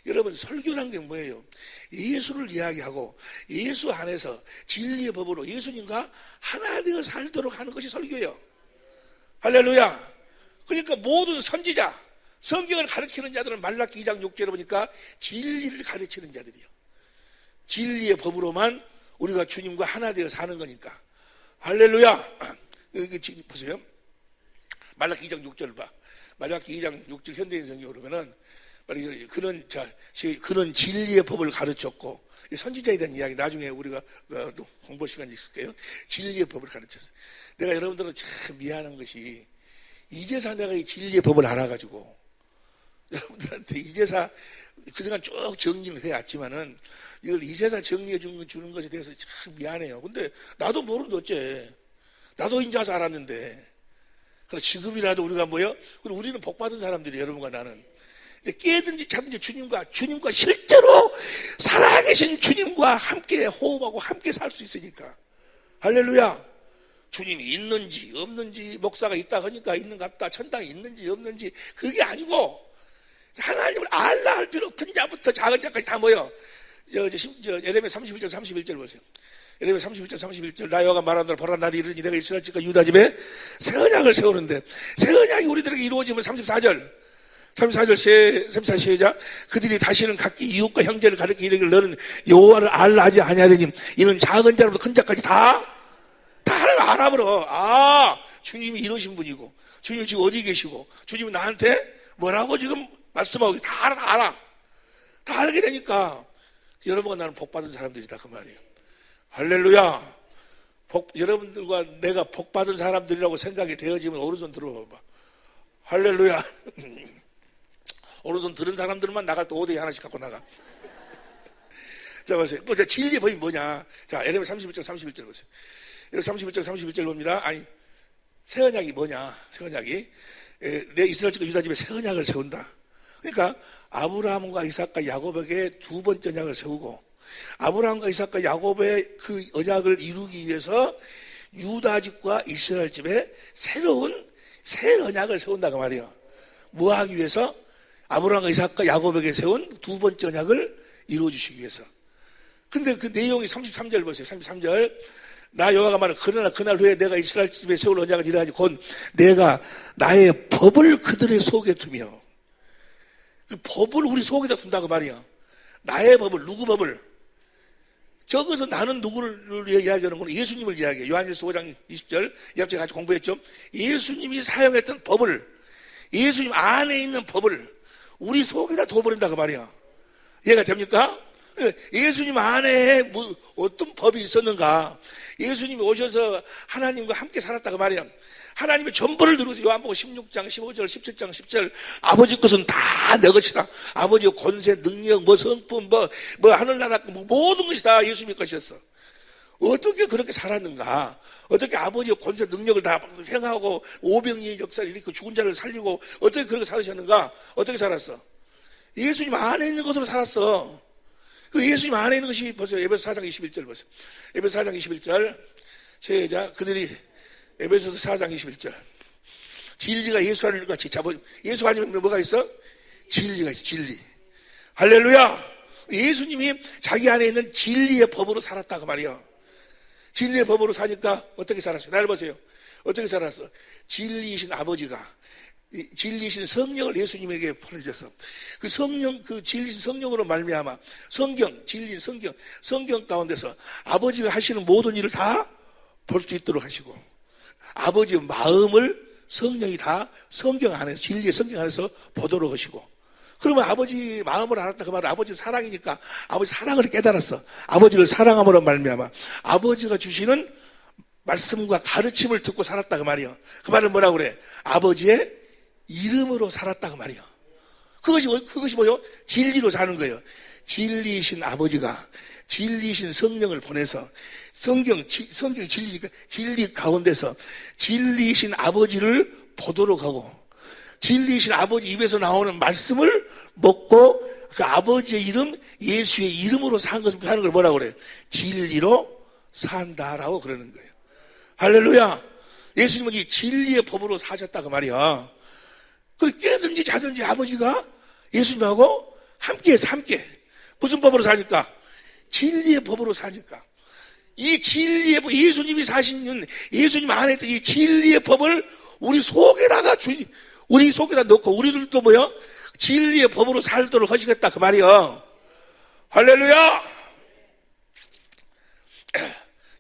여러분 설교란 게 뭐예요? 예수를 이야기하고 예수 안에서 진리의 법으로 예수님과 하나 되어 살도록 하는 것이 설교예요. 할렐루야. 그러니까 모든 선지자, 성경을 가르치는 자들은 말라기 2장 6절에 보니까 진리를 가르치는 자들이요. 진리의 법으로만 우리가 주님과 하나 되어 사는 거니까. 할렐루야. 여기 보세요. 말라기 2장 6절 봐. 말라기 2장 6절 현대인 성경으로 그러면은 그는 진리의 법을 가르쳤고, 선지자에 대한 이야기 나중에 우리가 공부 시간이 있을 거예요. 진리의 법을 가르쳤어요. 내가 여러분들은 참 미안한 것이 이제서 내가 이 진리의 법을 알아가지고 여러분들한테 이제서 그동안 쭉 정리를 해왔지만은 이걸 이제서 정리해 주는 것에 대해서 참 미안해요. 근데 나도 모르는데 어째. 나도 인자 와서 알았는데. 그래 지금이라도 우리가 뭐요? 그리고 우리는 복받은 사람들이 여러분과 나는 이제 깨든지 잠든지 주님과 실제로 살아계신 주님과 함께 호흡하고 함께 살 수 있으니까. 할렐루야. 주님이 있는지 없는지 목사가 있다 하니까 있는갑다. 천당이 있는지 없는지 그게 아니고 하나님을 알라 할 필요 큰 자부터 작은 자까지 다 모여. 예레미야 31절 31절 보세요. 예레미야 31절 31절 나 여호와가 말한 대로 보라 날이 이르니 내가 이스라엘 집과 유다 집에 새 언약을 세우는데 새 언약이 우리들에게 이루어지면 34절 시작. 그들이 다시는 각기 이웃과 형제를 가리켜 이르기를 너는 여호와를 알라 하지 아니하리니 이는 작은 자로부터 큰 자까지 다 하나님 알아버려. 주님이 이러신 분이고 주님 지금 어디 계시고 주님이 나한테 뭐라고 지금 말씀하고 다 알아. 다 알게 되니까 여러분과 나는 복받은 사람들이다 그 말이에요. 할렐루야. 여러분들과 내가 복받은 사람들이라고 생각이 되어지면 오른손 들어봐봐. 할렐루야. 오른손 들은 사람들만 나갈 때 5대 하나씩 갖고 나가. 자 보세요. 자 진리의 법이 뭐냐. 자 예레미야 31절 31절 보세요. 31절 31절 봅니다. 아니 새 언약이 뭐냐. 새 언약이 내 이스라엘 집과 유다 집에 새 언약을 세운다. 그러니까 아브라함과 이삭과 야곱에게 두 번째 언약을 세우고 아브라함과 이삭과 야곱의 그 언약을 이루기 위해서 유다 집과 이스라엘 집에 새로운 새 언약을 세운다고 말이야. 뭐 하기 위해서? 아브라함과 이삭과 야곱에게 세운 두 번째 언약을 이루어주시기 위해서. 근데 그 내용이 33절 보세요. 33절. 나 여호와가 말하는 그러나 그날 후에 내가 이스라엘 집에 세울 언약을 이루하지 곧 내가 나의 법을 그들의 속에 두며. 그 법을 우리 속에다 둔다고 말이야. 나의 법을, 누구 법을? 저기서 나는 누구를 이야기하는 건 예수님을 이야기해. 요한일서 5장 20절, 이 앞에 같이 공부했죠. 예수님이 사용했던 법을, 예수님 안에 있는 법을 우리 속에다 둬버린다고 말이야. 이해가 됩니까? 예수님 안에 뭐 어떤 법이 있었는가? 예수님이 오셔서 하나님과 함께 살았다고 말이야. 하나님의 전부를 누르서 요한복음 16장 15절 17장 10절 아버지 것은 다 내 것이다. 아버지의 권세 능력 뭐 성품 뭐 하늘나라 뭐 모든 것이 다 예수님의 것이었어. 어떻게 그렇게 살았는가? 어떻게 아버지의 권세 능력을 다 행하고 오병이의 역사를 일으키고 죽은 자를 살리고 어떻게 그렇게 살으셨는가? 어떻게 살았어? 예수님 안에 있는 것으로 살았어. 그 예수님 안에 있는 것이 보세요. 에베소 4장 21절 보세요. 에베소 4장 21절 시작. 그들이 에베소서 4장 21절 진리가 예수 안에 있는 것 같이 예수 안에 뭐가 있어? 진리가 있어. 진리. 할렐루야. 예수님이 자기 안에 있는 진리의 법으로 살았다고 말이야. 진리의 법으로 사니까 어떻게 살았어요? 나를 보세요. 어떻게 살았어? 진리이신 아버지가 진리이신 성령을 예수님에게 보내줬어. 그 성령, 그 진리이신 성령으로 말미암아 성경, 진리인 성경 가운데서 아버지가 하시는 모든 일을 다 볼 수 있도록 하시고 아버지의 마음을 성령이 다 성경 안에서 진리의 성경 안에서 보도록 하시고 그러면 아버지 마음을 알았다 그 말은 아버지 사랑이니까 아버지 사랑을 깨달았어. 아버지를 사랑함으로 말미암아 아버지가 주시는 말씀과 가르침을 듣고 살았다 그 말이야. 그 말은 뭐라고 그래? 아버지의 이름으로 살았다 그 말이야. 그것이 뭐요? 진리로 사는 거예요. 진리이신 아버지가 진리이신 성령을 보내서 성경 진리니까 진리 가운데서 진리이신 아버지를 보도록 하고 진리이신 아버지 입에서 나오는 말씀을 먹고 그 아버지의 이름 예수의 이름으로 사는 걸 뭐라고 그래요? 진리로 산다라고 그러는 거예요. 할렐루야. 예수님은 이 진리의 법으로 사셨다고 말이야. 그 깨든지 자든지 아버지가 예수님하고 함께해서 함께 무슨 법으로 사니까? 진리의 법으로 사니까 이 진리의 법, 예수님이 사시는 예수님 안에 있던 이 진리의 법을 우리 속에다 넣고 우리들도 뭐야? 진리의 법으로 살도록 하시겠다 그 말이야. 할렐루야.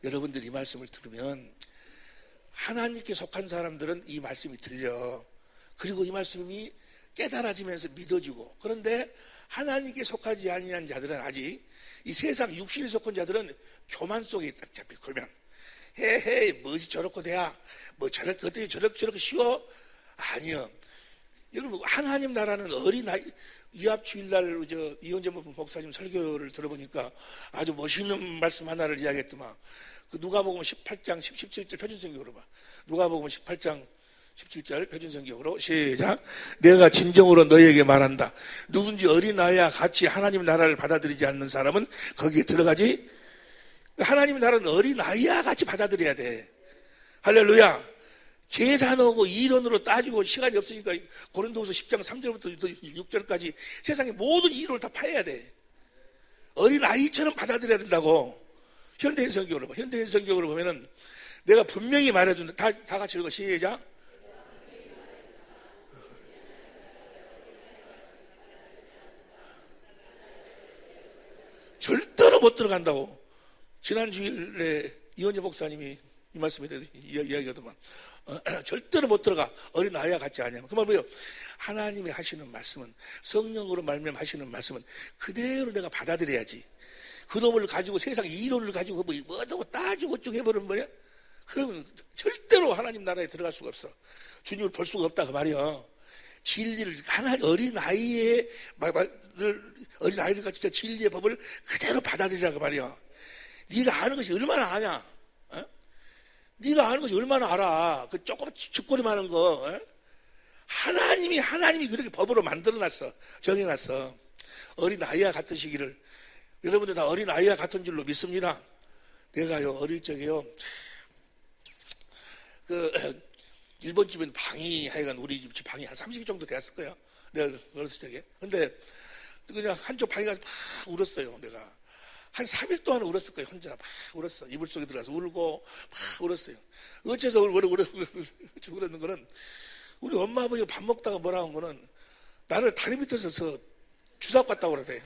여러분들이 이 말씀을 들으면 하나님께 속한 사람들은 이 말씀이 들려. 그리고 이 말씀이 깨달아지면서 믿어지고 그런데 하나님께 속하지 아니한 자들은 아직 이 세상 육신에 속한 자들은 교만 속에 딱 잡혀. 그러면 헤헤 무엇이 저렇고 돼야 뭐 저렇게 어떻게 저렇게 쉬워? 아니요. 여러분 하나님 나라는 어린아이 유압주일날 이원재 목사님 설교를 들어보니까 아주 멋있는 말씀 하나를 이야기했더만 그 누가복음 18장 17절 표준성경으로 봐. 누가복음 18장 17절 표준성경으로 시작. 내가 진정으로 너희에게 말한다. 누군지 어린아이와 같이 하나님 나라를 받아들이지 않는 사람은 거기에 들어가지. 하나님 나라는 어린아이와 같이 받아들여야 돼. 할렐루야. 계산하고 이론으로 따지고 시간이 없으니까 고린도후서 10장 3절부터 6절까지 세상의 모든 이론을 다 파야 돼. 어린아이처럼 받아들여야 된다고. 현대인 성경으로 봐. 현대인 성경으로 보면은 내가 분명히 말해준다. 다 같이 읽어. 시작. 절대로 못 들어간다고. 지난 주일에 이원재 목사님이 이 말씀에 대해서 이야기하더만 절대로 못 들어가. 어린아이와 같지 않냐. 그 말 뭐예요? 하나님이 하시는 말씀은 성령으로 말미암아 하시는 말씀은 그대로 내가 받아들여야지. 그 놈을 가지고 세상 이론을 가지고 뭐 어쩌고 따지고 어쩌고 해버리면 뭐야? 그러면 절대로 하나님 나라에 들어갈 수가 없어. 주님을 볼 수가 없다 그 말이야. 진리를 어린아이들 같이 진리의 법을 그대로 받아들이라고 말이야. 네가 아는 것이 얼마나 아냐? 어? 네가 아는 것이 얼마나 알아? 그 조금 죽거리만한 거. 어? 하나님이 그렇게 법으로 만들어놨어. 정해놨어. 어린아이와 같으시기를. 여러분들 다 어린아이와 같은 줄로 믿습니다. 내가요 어릴 적에요 일본 집엔 방이 하여간 우리 집 방이 한 30개 정도 되었을 거야. 내가 어렸을 적에. 근데 그냥 한쪽 방에 가서 막 울었어요. 내가 한 3일 동안 울었을 거예요. 혼자 막 울었어. 이불 속에 들어가서 울고 막 울었어요. 어째서 울었는 거는 우리 엄마 아버지가 밥 먹다가 뭐라 한 거는 나를 다리 밑에서 주사 갔다고 그러대.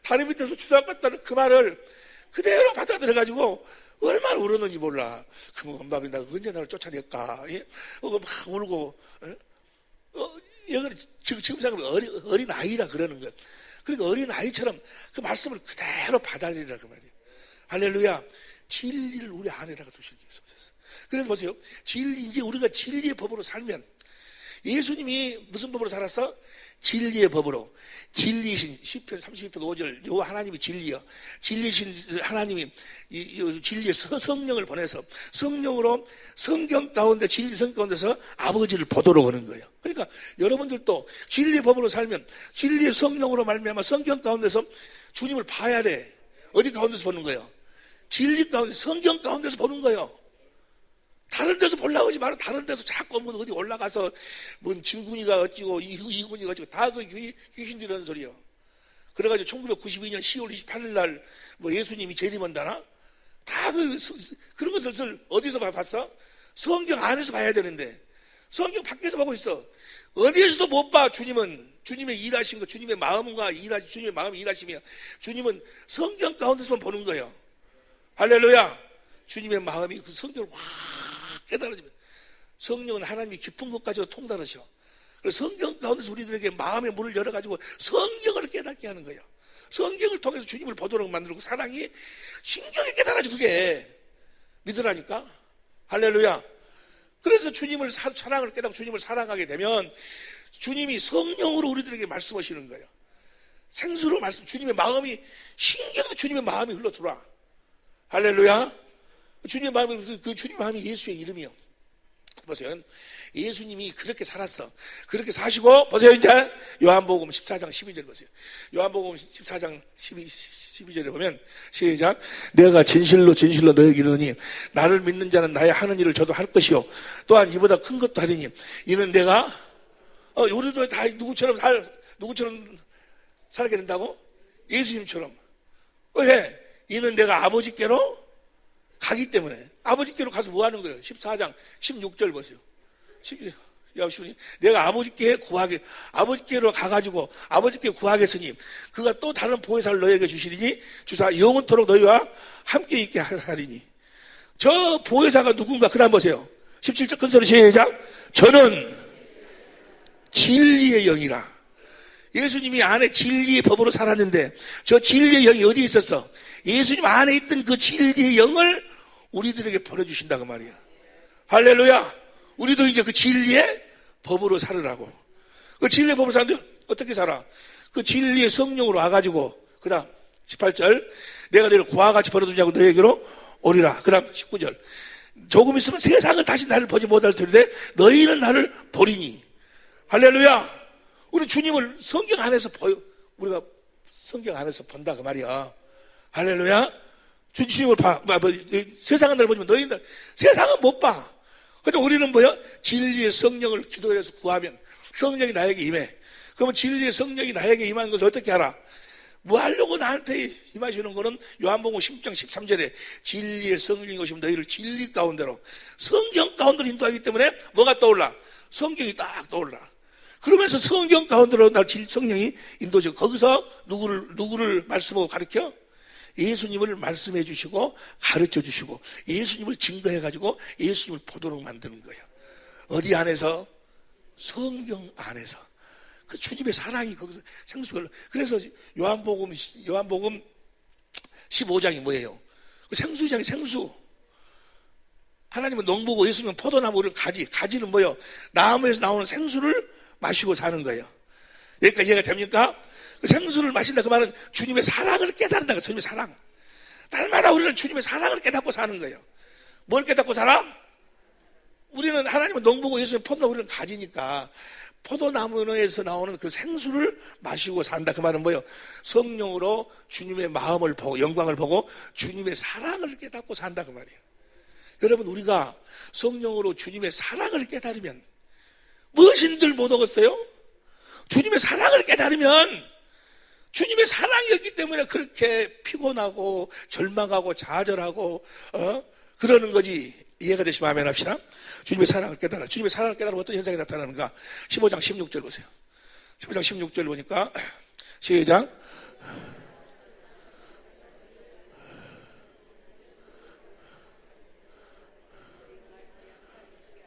다리 밑에서 주사 갔다는 그 말을 그대로 받아들여가지고 얼마나 울었는지 몰라. 그럼 엄마 아버지 내가 언제 나를 쫓아낼까? 예? 막 울고. 지금 생각하면 어린 아이라 그러는 거야. 그러니까 어린 아이처럼 그 말씀을 그대로 받아들이라 그 말이에요. 할렐루야. 진리를 우리 안에다가 두시기 위해서. 그래서 보세요. 이제 우리가 진리의 법으로 살면, 예수님이 무슨 법으로 살았어? 진리의 법으로. 진리신 시편 32편 5절 요 하나님이 진리여. 진리신 하나님이 진리의 성령을 보내서 성령으로 성경 가운데 진리 성경 가운데서 아버지를 보도록 하는 거예요. 그러니까 여러분들도 진리의 법으로 살면 진리의 성령으로 말미암아 성경 가운데서 주님을 봐야 돼. 어디 가운데서 보는 거예요? 진리 가운데 성경 가운데서 보는 거예요. 다른 데서 보려고 하지 말고 다른 데서 자꾸 어디 올라가서 뭔 진군이가 어찌고 이군이가 어찌고 다 그 귀신들이 하는 소리예요. 그래가지고 1992년 10월 28일 날 뭐 예수님이 재림한다나? 다 그런 것을 어디서 봤어? 성경 안에서 봐야 되는데 성경 밖에서 보고 있어. 어디에서도 못 봐. 주님의 일하신 거, 주님의 마음과 주님의 마음이 일하시며 주님은 성경 가운데서만 보는 거예요. 할렐루야. 주님의 마음이 그 성경을 확 깨달아지면 성령은 하나님이 깊은 것까지도 통달하셔. 그래서 성경 가운데서 우리들에게 마음의 문을 열어가지고 성경을 깨닫게 하는 거예요. 성경을 통해서 주님을 보도록 만들고 사랑이 신경이 깨달아지고 그게 믿으라니까. 할렐루야. 그래서 주님을 사랑을 깨닫고 주님을 사랑하게 되면 주님이 성령으로 우리들에게 말씀하시는 거예요. 생수로 주님의 마음이 신경도 주님의 마음이 흘러 들어와. 할렐루야. 주님의 마음이 주님의 마음이 예수의 이름이요. 보세요. 예수님이 그렇게 살았어. 그렇게 사시고 보세요. 이제 요한복음 14장 12절 보세요. 요한복음 14장 12절에 보면 시작. 내가 진실로 너에게 이르노니 나를 믿는 자는 나의 하는 일을 저도 할 것이요 또한 이보다 큰 것도 하리니 이는 내가 우리도 다 누구처럼 살게 된다고? 예수님처럼. 왜? 이는 내가 아버지께로 가기 때문에. 아버지께로 가서 뭐 하는 거예요? 14장 16절 보세요. 내가 아버지께로 가가지고 아버지께 구하겠으니 그가 또 다른 보혜사를 너에게 주시리니 주사 영원토록 너희와 함께 있게 하리니. 저 보혜사가 누군가? 그 다음 보세요. 17절 큰소리 시작. 저는 진리의 영이라. 예수님이 안에 진리의 법으로 살았는데 저 진리의 영이 어디에 있었어? 예수님 안에 있던 그 진리의 영을 우리들에게 보내주신다 그 말이야. 할렐루야. 우리도 이제 그 진리의 법으로 살으라고. 그 진리의 법으로 사는데 어떻게 살아? 그 진리의 성령으로 와가지고 그 다음 18절 내가 너를 고와 같이 버려두냐고 너에게로 오리라. 그 다음 19절 조금 있으면 세상은 다시 나를 보지 못할 터인데 너희는 나를 보리니. 할렐루야. 우리 주님을 성경 안에서 우리가 성경 안에서 본다 그 말이야. 할렐루야. 주님을 세상은 나를 보지만 너희는 세상은 못 봐. 그런데 우리는 뭐야? 진리의 성령을 기도해서 구하면 성령이 나에게 임해. 그러면 진리의 성령이 나에게 임하는 것을 어떻게 알아? 뭐 하려고 나한테 임하시는 거는 요한복음 10장 13절에 진리의 성령이 오시면 너희를 진리 가운데로 성경 가운데로 인도하기 때문에 뭐가 떠올라? 성경이 딱 떠올라. 그러면서 성경 가운데로 날 성령이 인도죠. 거기서 누구를 말씀하고 가르쳐? 예수님을 말씀해 주시고 가르쳐 주시고 예수님을 증거해 가지고 예수님을 보도록 만드는 거예요. 어디 안에서? 성경 안에서. 그 주님의 사랑이 거기서 생수를. 그래서 요한복음 15장이 뭐예요? 그 생수장이 생수. 하나님은 농부고 예수님은 포도나무를 가지는 뭐예요? 나무에서 나오는 생수를 마시고 사는 거예요. 여기까지 이해가 됩니까? 그 생수를 마신다 그 말은 주님의 사랑을 깨달는다. 주님의 사랑. 날마다 우리는 주님의 사랑을 깨닫고 사는 거예요. 뭘 깨닫고 살아? 우리는 하나님은 농부고 예수님 포도나무 우리는 가지니까 포도나무에서 나오는 그 생수를 마시고 산다. 그 말은 뭐예요? 성령으로 주님의 마음을 보고 영광을 보고 주님의 사랑을 깨닫고 산다 그 말이에요. 여러분, 우리가 성령으로 주님의 사랑을 깨달으면 무엇인들 못 얻었어요? 주님의 사랑을 깨달으면 주님의 사랑이었기 때문에 그렇게 피곤하고 절망하고 좌절하고 그러는 거지. 이해가 되시면 아멘 합시다. 주님의 사랑을 깨달아. 주님의 사랑을 깨달으면 어떤 현상이 나타나는가? 15장 16절 보세요. 15장 16절 보니까 시작.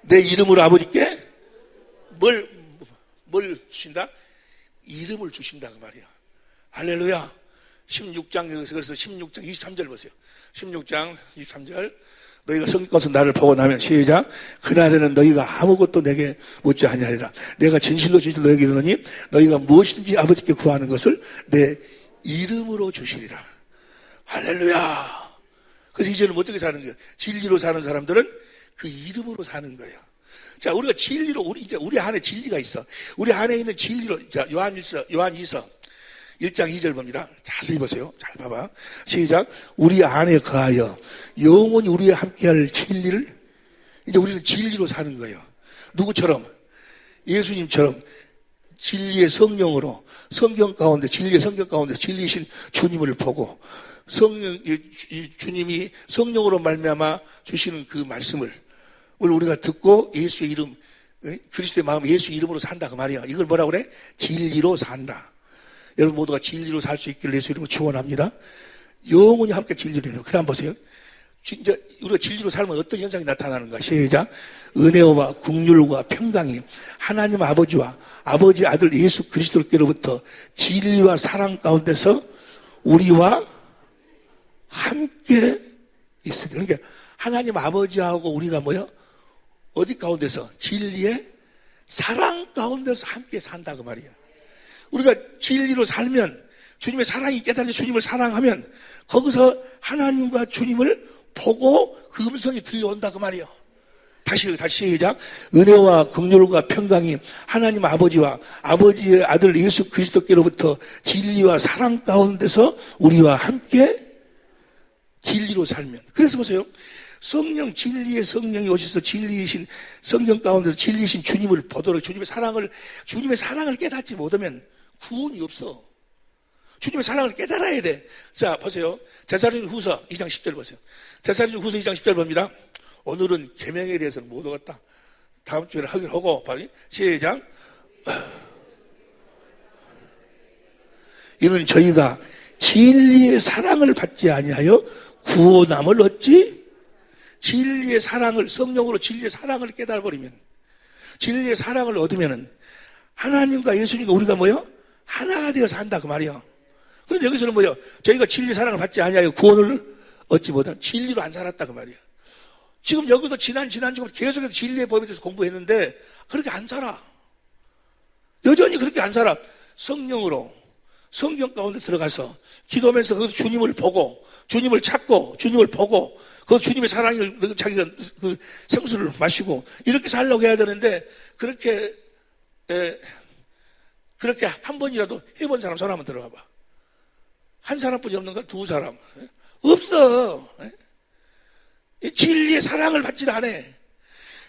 내 이름으로 아버지께 뭘 주신다? 이름을 주신다 그 말이야. 할렐루야. 16장 그래서 16장 23절 보세요. 16장 23절. 너희가 성령 가운데서 나를 보고 나면 시작. 그날에는 너희가 아무것도 내게 묻지 아니하리라. 내가 진실로 너희에게 이르노니 너희가 무엇이든지 아버지께 구하는 것을 내 이름으로 주시리라. 할렐루야. 그래서 이제는 어떻게 사는 거예요? 진리로 사는 사람들은 그 이름으로 사는 거예요. 자, 우리가 진리로 우리 안에 진리가 있어. 우리 안에 있는 진리로. 자, 요한이서 1장 2절 봅니다. 자세히 보세요. 잘 봐봐. 시작. 우리 안에 거하여 영원히 우리와 함께할 진리를, 이제 우리는 진리로 사는 거예요. 누구처럼? 예수님처럼 진리의 성령으로 성경 가운데, 진리의 성경 가운데 진리이신 주님을 보고 주님이 성령으로 말미암아 주시는 그 말씀을 우리가 듣고 예수의 이름, 그리스도의 마음, 예수의 이름으로 산다 그 말이야. 이걸 뭐라고 그래? 진리로 산다. 여러분 모두가 진리로 살 수 있기를 예수 이름으로 축원합니다. 영원히 함께 진리로 해요. 그 다음 보세요. 진짜 우리가 진리로 살면 어떤 현상이 나타나는가? 시작. 은혜와 긍휼과 평강이 하나님 아버지와 아버지 아들 예수 그리스도께로부터 진리와 사랑 가운데서 우리와 함께 있으리. 그러니까 하나님 아버지하고 우리가 뭐요? 어디 가운데서? 진리의 사랑 가운데서 함께 산다 그 말이야. 우리가 진리로 살면, 주님의 사랑이 깨달아서 주님을 사랑하면 거기서 하나님과 주님을 보고 그 음성이 들려온다 그 말이에요. 다시 시작. 은혜와 긍휼과 평강이 하나님 아버지와 아버지의 아들 예수 그리스도께로부터 진리와 사랑 가운데서 우리와 함께 진리로 살면. 그래서 보세요. 성령, 진리의 성령이 오셔서 진리이신 성경 가운데서 진리이신 주님을 보도록 주님의 사랑을 깨닫지 못하면 구원이 없어. 주님의 사랑을 깨달아야 돼. 자, 보세요. 데살로니가후서 2장 10절 보세요. 데살로니가후서 2장 10절 봅니다. 오늘은 계명에 대해서는 못 오겠다. 다음 주에는 하기로 하고, 시작. 이는 저희가 진리의 사랑을 받지 아니하여 구원함을 얻지. 진리의 사랑을, 성령으로 진리의 사랑을 깨달아버리면, 진리의 사랑을 얻으면은 하나님과 예수님과 우리가 뭐요? 하나가 되어 산다 그 말이요. 그런데 여기서는 뭐요? 저희가 진리의 사랑을 받지 아니하여 구원을 얻지 못한, 진리로 안 살았다 그 말이야. 지금 여기서 지난주부터 계속해서 진리의 법에 대해서 공부했는데 그렇게 안 살아. 여전히 그렇게 안 살아. 성령으로 성경 가운데 들어가서 기도하면서 거기서 주님을 보고, 주님을 찾고, 주님을 보고, 그 주님의 사랑을 자기가 그 생수를 마시고 이렇게 살려고 해야 되는데 그렇게 한 번이라도 해본 사람 손 한번 들어가 봐. 한 사람뿐이 없는가? 두 사람. 없어. 진리의 사랑을 받질 않아.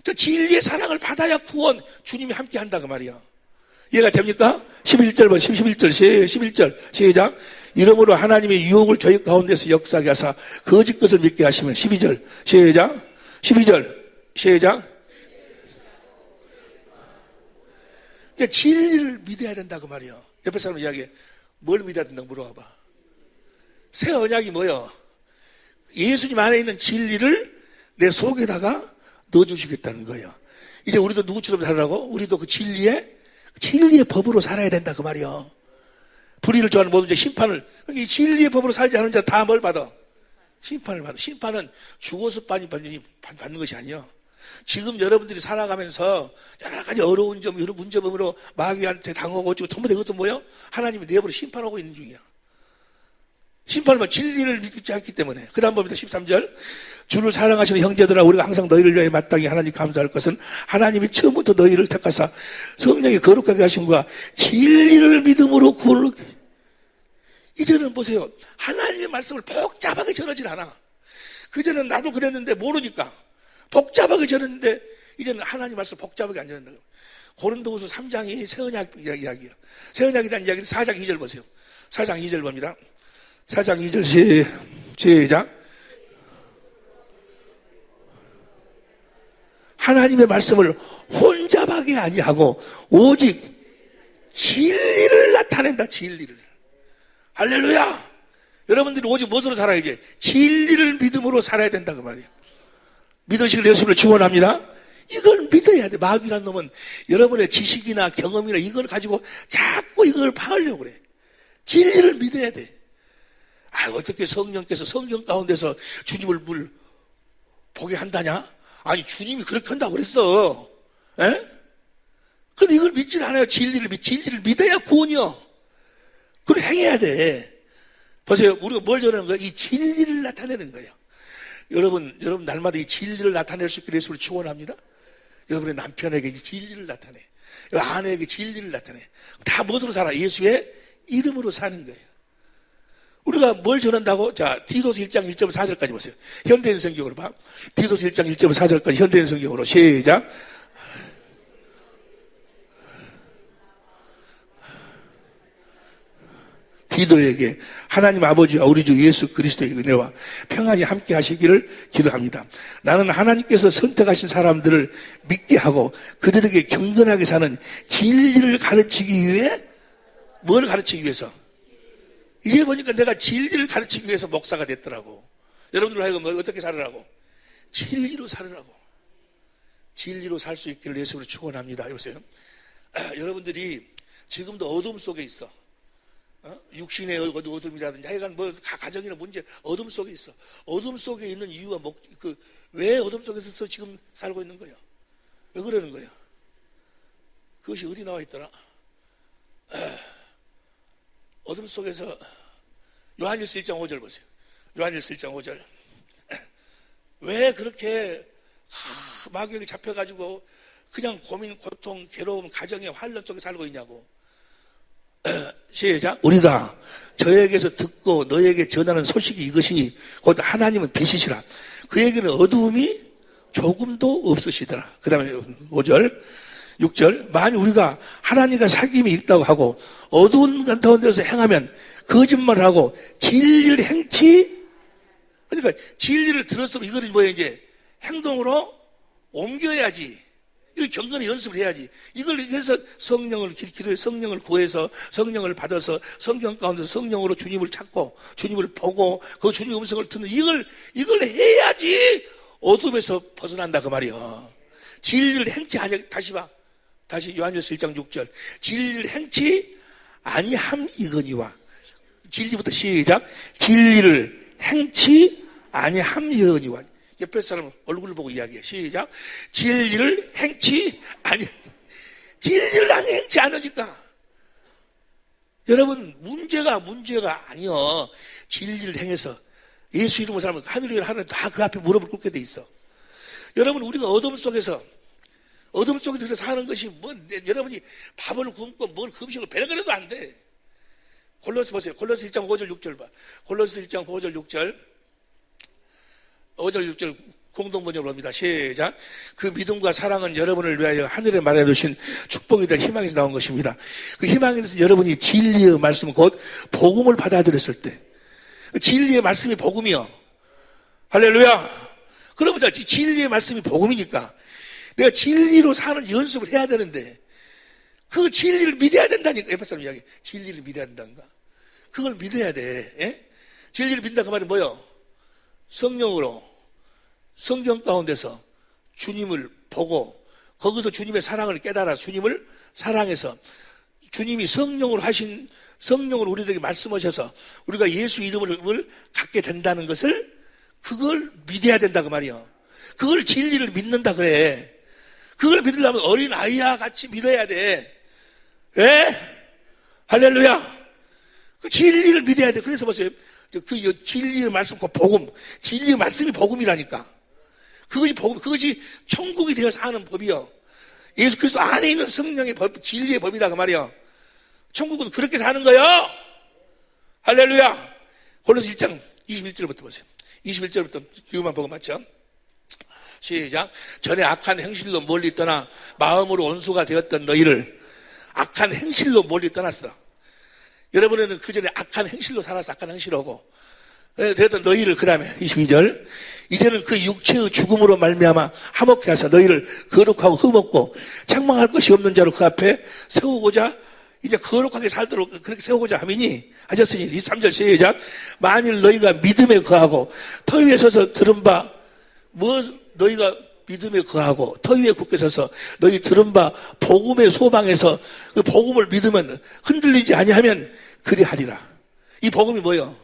저 진리의 사랑을 받아야 구원, 주님이 함께 한다 그 말이야. 이해가 됩니까? 11절 봐. 11절 시작. 이러므로 하나님의 유혹을 저희 가운데서 역사하게 하사 거짓 것을 믿게 하시면. 12절 시작. 12절 시작. 진리를 믿어야 된다 그 말이야. 옆에 사람 이야기해. 뭘 믿어야 된다고 물어봐봐. 새 언약이 뭐야? 예수님 안에 있는 진리를 내 속에다가 넣어주시겠다는 거예요. 이제 우리도 누구처럼 살라고? 우리도 그 진리의 법으로 살아야 된다 그 말이야. 불의를 좋아하는 모든 자 심판을, 이 진리의 법으로 살지 않은 자 다 뭘 받아? 심판을 받아. 심판은 죽어서 받는 것이 아니야. 지금 여러분들이 살아가면서 여러 가지 어려운 점, 이런 문제범으로 마귀한테 당하고 어쩌고 전부 다 이것도 뭐야? 하나님이 내버려 심판하고 있는 중이야. 심판은 진리를 믿지 않기 때문에. 그 다음 봅니다. 13절. 주를 사랑하시는 형제들아, 우리가 항상 너희를 위하여 마땅히 하나님 감사할 것은 하나님이 처음부터 너희를 택하사 성령이 거룩하게 하신 것과 진리를 믿음으로 구원을. 이제는 보세요. 하나님의 말씀을 복잡하게 전하지 않아. 그전에는 나도 그랬는데 모르니까. 복잡하게 전했는데 이제는 하나님 말씀 복잡하게 안 전한다. 고린도후서 3장이 새 언약 이야기야. 새 언약에 대한 이야기는 4장 2절 보세요. 4장 2절 봅니다. 4장 2절 시작. 하나님의 말씀을 혼잡하게 아니하고 오직 진리를 나타낸다. 진리를. 할렐루야. 여러분들이 오직 무엇으로 살아야지? 진리를 믿음으로 살아야 된다 그 말이에요. 믿으시길 예수를 축원합니다. 이걸 믿어야 돼. 마귀란 놈은 여러분의 지식이나 경험이나 이걸 가지고 자꾸 이걸 파하려고 그래. 진리를 믿어야 돼. 어떻게 성령께서 성경 가운데서 주님을 보게 한다냐? 아니, 주님이 그렇게 한다고 그랬어. 에? 근데 이걸 믿질 않아요. 진리를 믿어야 구원이요. 그걸 행해야 돼. 보세요. 우리가 뭘 전하는 거예요? 이 진리를 나타내는 거예요. 여러분 날마다 이 진리를 나타낼 수 있게 예수를 축원합니다. 여러분의 남편에게 이 진리를 나타내. 아내에게 진리를 나타내. 다 무엇으로 살아? 예수의 이름으로 사는 거예요. 우리가 뭘 전한다고? 자, 디도서 1장 1절 4절까지 보세요. 현대인 성경으로 봐. 디도서 1장 1절 4절까지 현대인 성경으로 시작. 디도에게 하나님 아버지와 우리 주 예수 그리스도의 은혜와 평안이 함께 하시기를 기도합니다. 나는 하나님께서 선택하신 사람들을 믿게 하고 그들에게 경건하게 사는 진리를 가르치기 위해 뭘 가르치기 위해서? 이제 보니까 내가 진리를 가르치기 위해서 목사가 됐더라고. 여러분들 하여금 어떻게 살으라고? 진리로 살으라고. 진리로 살 수 있기를 예수로 축원합니다. 여보세요. 여러분들이 지금도 어둠 속에 있어. 육신의 어둠이라든지 하여간 뭐 가정이나 문제 어둠 속에 있어. 어둠 속에 있는 이유가 왜 어둠 속에서 지금 살고 있는 거예요? 왜 그러는 거예요? 그것이 어디 나와 있더라? 어둠 속에서 요한일서 1장 5절 보세요. 요한일서 1장 5절. 왜 그렇게 마귀에게 잡혀가지고 그냥 고민, 고통, 괴로움, 가정의 환란 속에 살고 있냐고. 시작. 우리가 저에게서 듣고 너에게 전하는 소식이 이것이니 곧 하나님은 빛이시라. 그에게는 어두움이 조금도 없으시더라. 그 다음에 5절 6절. 만일 우리가 하나님과 사귐이 있다고 하고 어두운 가운데서 행하면 거짓말하고 진리를 행치. 그러니까 진리를 들었으면 이거는 뭐예요? 이제 행동으로 옮겨야지. 이거 경건의 연습을 해야지. 이걸 위해서 성령을 기도해 성령을 구해서 성령을 받아서 성경 가운데서 성령으로 주님을 찾고 주님을 보고 그 주님의 음성을 듣는 이걸 해야지 어둠에서 벗어난다 그 말이야. 진리를 행치 아니 다시 봐. 다시 요한일서 1장 6절. 진리를 행치 아니함 이거니와. 진리부터 시작. 진리를 행치 아니함 이거니와. 옆에 사람 얼굴을 보고 이야기해. 시작. 진리를 행치 진리를 행치 않으니까. 여러분 문제가 아니여. 진리를 행해서 예수 이름으로 살면 하늘에 다 그 앞에 무릎을 꿇게 돼 있어. 여러분 우리가 어둠 속에서 사는 것이 여러분이 밥을 굶고 뭘 금식을 배려그래도 안 돼. 골로새 보세요. 골로새 1장 5절 6절 봐. 골로새 1장 5절 6절 5절 6절 공동번역으로 봅니다. 시작. 그 믿음과 사랑은 여러분을 위하여 하늘에 마련해두신 축복이다 희망에서 나온 것입니다. 그 희망에서 여러분이 진리의 말씀 곧 복음을 받아들였을 때 진리의 말씀이 복음이요. 할렐루야. 그러면 진리의 말씀이 복음이니까 내가 진리로 사는 연습을 해야 되는데 그 진리를 믿어야 된다니까. 옆에 사람 이야기. 진리를 믿어야 된다니까. 그걸 믿어야 돼. 예? 진리를 믿는다 그 말은 뭐요? 성령으로 성경 가운데서 주님을 보고 거기서 주님의 사랑을 깨달아 주님을 사랑해서 주님이 성령으로 우리들에게 말씀하셔서 우리가 예수 이름을 갖게 된다는 것을 그걸 믿어야 된다 그 말이요. 그걸 진리를 믿는다 그래. 그걸 믿으려면 어린 아이와 같이 믿어야 돼. 예? 할렐루야. 그 진리를 믿어야 돼. 그래서 보세요. 그 진리의 말씀, 그 복음, 진리의 말씀이 복음이라니까. 그것이 복음, 그것이 천국이 되어 사는 법이요. 예수 그리스도 안에 있는 성령의 법, 진리의 법이다 그 말이요. 천국은 그렇게 사는 거요. 할렐루야. 골로새 1장 21절부터 보세요. 21절부터 이것만 보고 맞죠? 시작. 전에 악한 행실로 멀리 떠나 마음으로 원수가 되었던 너희를 악한 행실로 멀리 떠났어. 여러분은 그 전에 악한 행실로 살았어. 악한 행실하고 되었던 너희를, 그 다음에 22절, 이제는 그 육체의 죽음으로 말미암아 화목케 하사 너희를 거룩하고 흠없고 책망할 것이 없는 자로 그 앞에 세우고자, 이제 거룩하게 살도록 그렇게 세우고자 함이니 하셨으니. 23절 시작. 만일 너희가 믿음에 거하고 터 위에 서서 들은 바, 너희가 믿음에 거하고 터 위에 굳게 서서 너희 들은 바 복음의 소망에서 그 복음을 믿으면 흔들리지 아니하면 그리하리라. 이 복음이 뭐예요?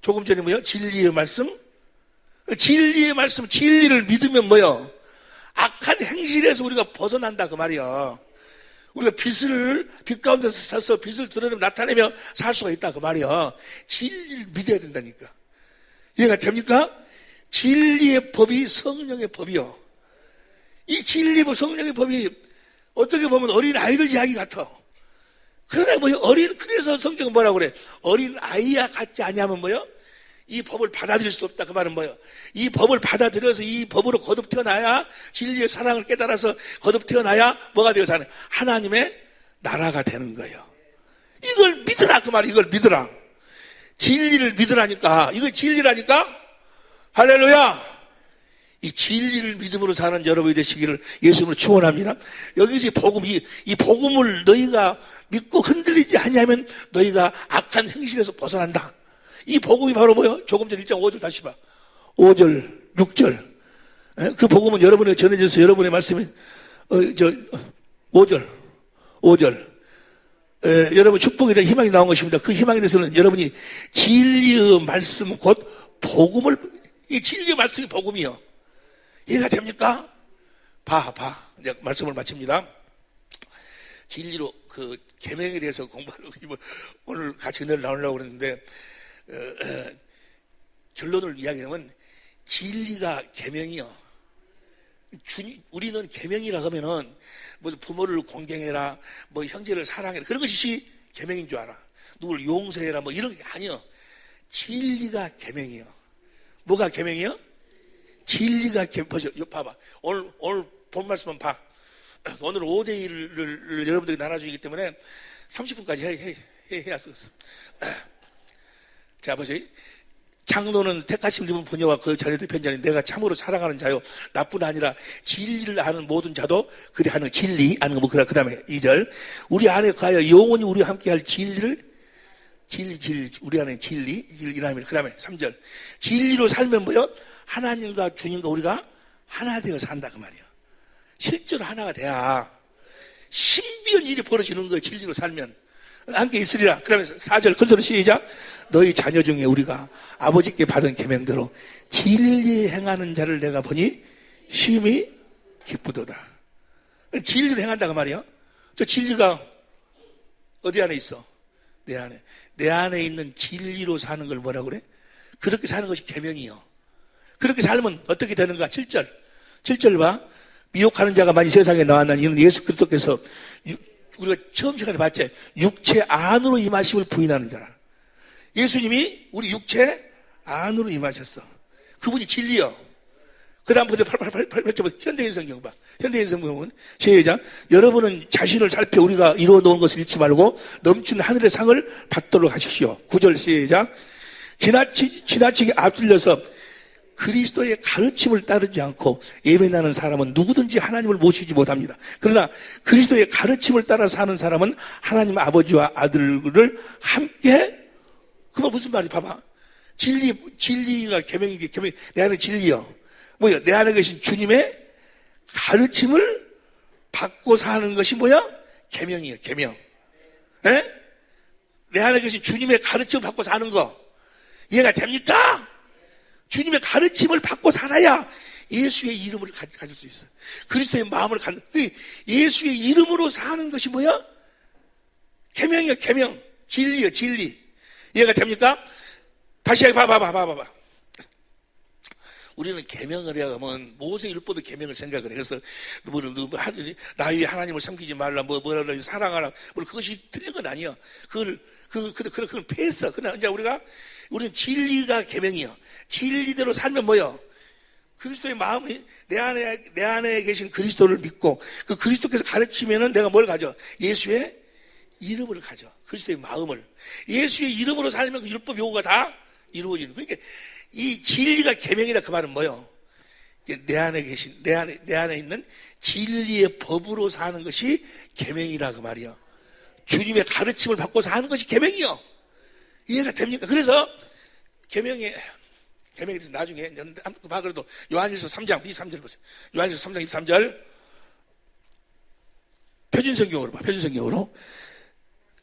조금 전에 뭐예요? 진리의 말씀? 진리의 말씀, 진리를 믿으면 뭐예요? 악한 행실에서 우리가 벗어난다 그 말이에요. 우리가 빛 가운데서 서서 빛을 드러내며 나타내며 살 수가 있다 그 말이에요. 진리를 믿어야 된다니까. 이해가 됩니까? 진리의 법이 성령의 법이요. 이 진리법, 성령의 법이 어떻게 보면 어린 아이들 이야기 같아. 그러나 뭐요? 그래서 성경은 뭐라고 그래? 어린 아이와 같지 아니하면 뭐요? 이 법을 받아들일 수 없다. 그 말은 뭐요? 이 법을 받아들여서 이 법으로 거듭 태어나야, 진리의 사랑을 깨달아서 거듭 태어나야 뭐가 되어 사는? 하나님의 나라가 되는 거예요. 이걸 믿으라 그 말이에요. 이걸 믿으라. 진리를 믿으라니까. 이거 진리라니까. 할렐루야. 이 진리를 믿음으로 사는 여러분이 되시기를 예수님으로 축원합니다. 여기서 이 복음을 너희가 믿고 흔들리지 아니하면 너희가 악한 행실에서 벗어난다. 이 복음이 바로 뭐요? 조금 전 1장 5절 다시 봐. 5절, 6절. 그 복음은 여러분에게 전해져서 여러분의 말씀이 5절. 여러분 축복에 대한 희망이 나온 것입니다. 그 희망에 대해서는 여러분이 진리의 말씀 곧 복음을, 이 진리의 말씀이 복음이요. 이해가 됩니까? 이제 말씀을 마칩니다. 진리로 그 계명에 대해서 공부하려고 오늘 같이 은혜를 나누려고 그랬는데, 결론을 이야기하면 진리가 계명이요. 우리는 계명이라 하면은 무슨 부모를 공경해라, 뭐 형제를 사랑해라, 그런 것이 계명인 줄 알아. 누구를 용서해라, 뭐 이런 게 아니요. 진리가 계명이요. 뭐가 계명이요? 진리가 보세요. 봐봐. 오늘 본 말씀은 봐. 오늘 5대1을 여러분들에게 나눠주기 때문에 30분까지 해야 쓰겠어. 자, 보세요. 장로는 택하심 입은 부녀와 그 자녀들 편지하니 내가 참으로 사랑하는 자요 나뿐 아니라 진리를 아는 모든 자도 그리 하는 진리 아는 거 뭐 그 다음에 2절 우리 안에 거하여 영원히 우리와 함께할 진리 우리 안에 진리 이라면 그 다음에 3절 진리로 살면 뭐요? 하나님과 주님과 우리가 하나 되어 산다 그 말이에요. 실제로 하나가 돼야 신비한 일이 벌어지는 거예요. 진리로 살면 함께 있으리라. 그 다음에 4절 큰소리 시작. 너희 자녀 중에 우리가 아버지께 받은 계명대로 진리에 행하는 자를 내가 보니 심히 기쁘도다. 진리를 행한다고 말이에요. 저 진리가 어디 안에 있어? 내 안에 있는 진리로 사는 걸 뭐라고 그래? 그렇게 사는 것이 계명이요. 그렇게 살면 어떻게 되는가? 7절 봐. 미혹하는 자가 많이 세상에 나왔나니 이는 예수 그리스도께서 우리가 처음 시간에 봤지. 육체 안으로 임하심을 부인하는 자라. 예수님이 우리 육체 안으로 임하셨어. 그분이 진리요. 그 다음부터 8절 현대인 성경 봐. 현대인 성경은 시작. 여러분은 자신을 살펴 우리가 이루어 놓은 것을 잃지 말고 넘치는 하늘의 상을 받도록 하십시오. 9절 시작. 지나치게 앞질려서 그리스도의 가르침을 따르지 않고 예배나는 사람은 누구든지 하나님을 모시지 못합니다. 그러나 그리스도의 가르침을 따라 사는 사람은 하나님 아버지와 아들을 함께, 그거 무슨 말이 봐봐. 진리가 계명이기 계명. 내 안에 진리요. 뭐야? 내 안에 계신 주님의 가르침을 받고 사는 것이 뭐야? 계명이에요. 계명. 에? 내 안에 계신 주님의 가르침을 받고 사는 거 이해가 됩니까? 주님의 가르침을 받고 살아야 예수의 이름을 가질 수 있어. 그리스도의 마음을 갖는, 예수의 이름으로 사는 것이 뭐야? 계명이야, 계명. 진리야, 진리. 이해가 됩니까? 다시 봐봐. 우리는 계명을 해야 하면 모세율법의 계명을 생각을 해. 그래서 나 위에 하나님을 삼키지 말라, 뭐라 사랑하라. 그것이 틀린 건 아니야. 그걸 패했어. 그러나 이제 우리는 진리가 계명이요. 진리대로 살면 뭐요? 그리스도의 마음이 내 안에 계신 그리스도를 믿고 그 그리스도께서 가르치면은 내가 뭘 가져? 예수의 이름을 가져. 그리스도의 마음을. 예수의 이름으로 살면 그 율법 요구가 다 이루어지는. 그러니까 이 진리가 계명이다 그 말은 뭐요? 내 안에 있는 진리의 법으로 사는 것이 계명이다 그 말이요. 주님의 가르침을 받고 사는 것이 계명이요. 이해가 됩니까? 그래서 계명에 대해서 나중에 그래도 요한일서 3장 23절 보세요. 요한일서 3장 23절 표준성경으로 봐. 표준성경으로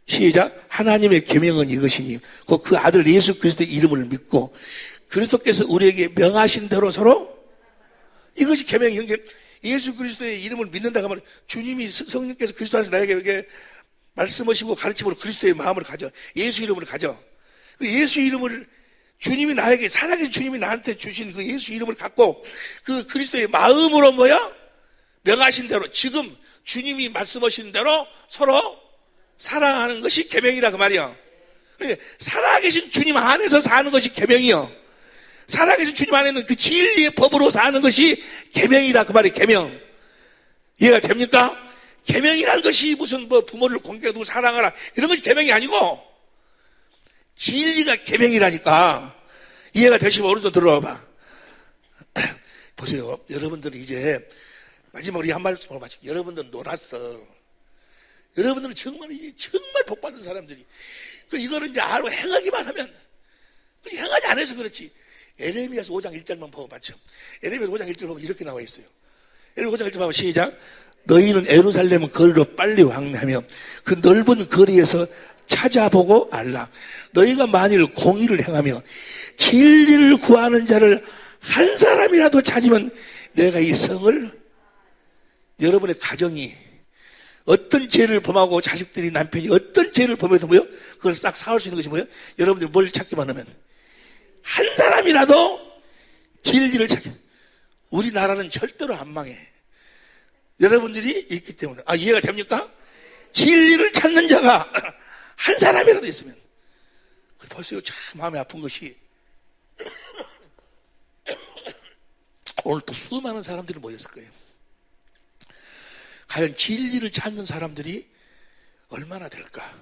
시작. 하나님의 계명은 이것이니 그 아들 예수 그리스도의 이름을 믿고 그리스도께서 우리에게 명하신 대로 서로 이것이 계명이. 예수 그리스도의 이름을 믿는다 하면 주님이 성령께서 그리스도 안에서 나에게 이렇게 말씀하시고 가르침으로 그리스도의 마음을 가져. 예수 이름을 가져. 그 예수 이름을 주님이 나에게 살아계신 주님이 나한테 주신 그 예수 이름을 갖고 그 그리스도의 마음으로 뭐야? 명하신 대로 지금 주님이 말씀하신 대로 서로 사랑하는 것이 계명이라 그 말이야. 살아계신 주님 안에서 사는 것이 계명이요. 살아계신 주님 안에 있는 그 진리의 법으로 사는 것이 계명이라 그 말이에요. 계명. 이해가 됩니까? 계명이라는 것이 무슨 뭐 부모를 공경하고 사랑하라 이런 것이 계명이 아니고 진리가 계명이라니까. 이해가 되시면 오른손 들어봐. 보세요. 여러분들은 이제 마지막으로 한 말씀으로 마치고 여러분들은 놀았어. 여러분들은 정말 복받은 사람들이 이거를 이제 알고 행하기만 하면 행하지 않아서 그렇지. 에레미야서 5장 1절만 보면 맞죠? 에레미야서 5장 1절 보면 이렇게 나와 있어요. 에레미야 5장 1절 보면 시작. 너희는 예루살렘 거리로 빨리 왕래하며 그 넓은 거리에서 찾아보고 알라. 너희가 만일 공의를 행하며 진리를 구하는 자를 한 사람이라도 찾으면 내가 이 성을 여러분의 가정이 어떤 죄를 범하고 자식들이 남편이 어떤 죄를 범해도 뭐요? 그걸 싹 사올 수 있는 것이 뭐요? 여러분들이 뭘 찾기만 하면 한 사람이라도 진리를 찾게. 우리나라는 절대로 안 망해. 여러분들이 있기 때문에. 이해가 됩니까? 진리를 찾는 자가 한 사람이라도 있으면. 벌써 참 마음이 아픈 것이 오늘 또 수많은 사람들이 모였을 거예요. 과연 진리를 찾는 사람들이 얼마나 될까?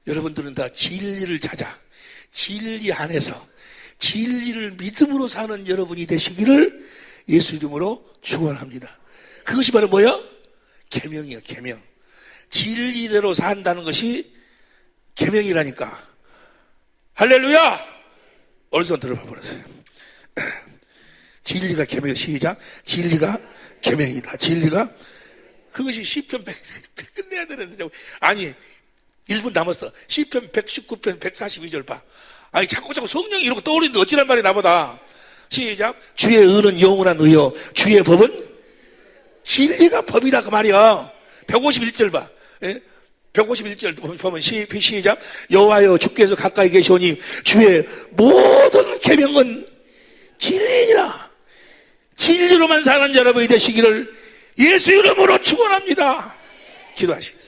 여러분들은 다 진리를 찾아 진리 안에서 진리를 믿음으로 사는 여러분이 되시기를 예수 이름으로 축원합니다. 그것이 바로 뭐야? 계명이야. 계명. 진리대로 산다는 것이 계명이라니까. 할렐루야. 어디서 들어봐 버렸어요. 진리가 계명. 시작. 진리가 계명이다. 진리가 그것이 시편 100 끝내야 되는데 아니 1분 남았어. 시편 119편 142절 봐. 아니 자꾸 성령이 이러고 떠오르는데 어찌란 말이 나보다. 시작. 주의 의는 영원한 의요 주의 법은 진리가 법이다 그 말이야. 151절 봐. 151절 보면 시작. 여호와여 주께서 가까이 계시오니 주의 모든 계명은 진리니라. 진리로만 사는 여러분이 되시기를 예수 이름으로 축원합니다. 기도하시겠습니다.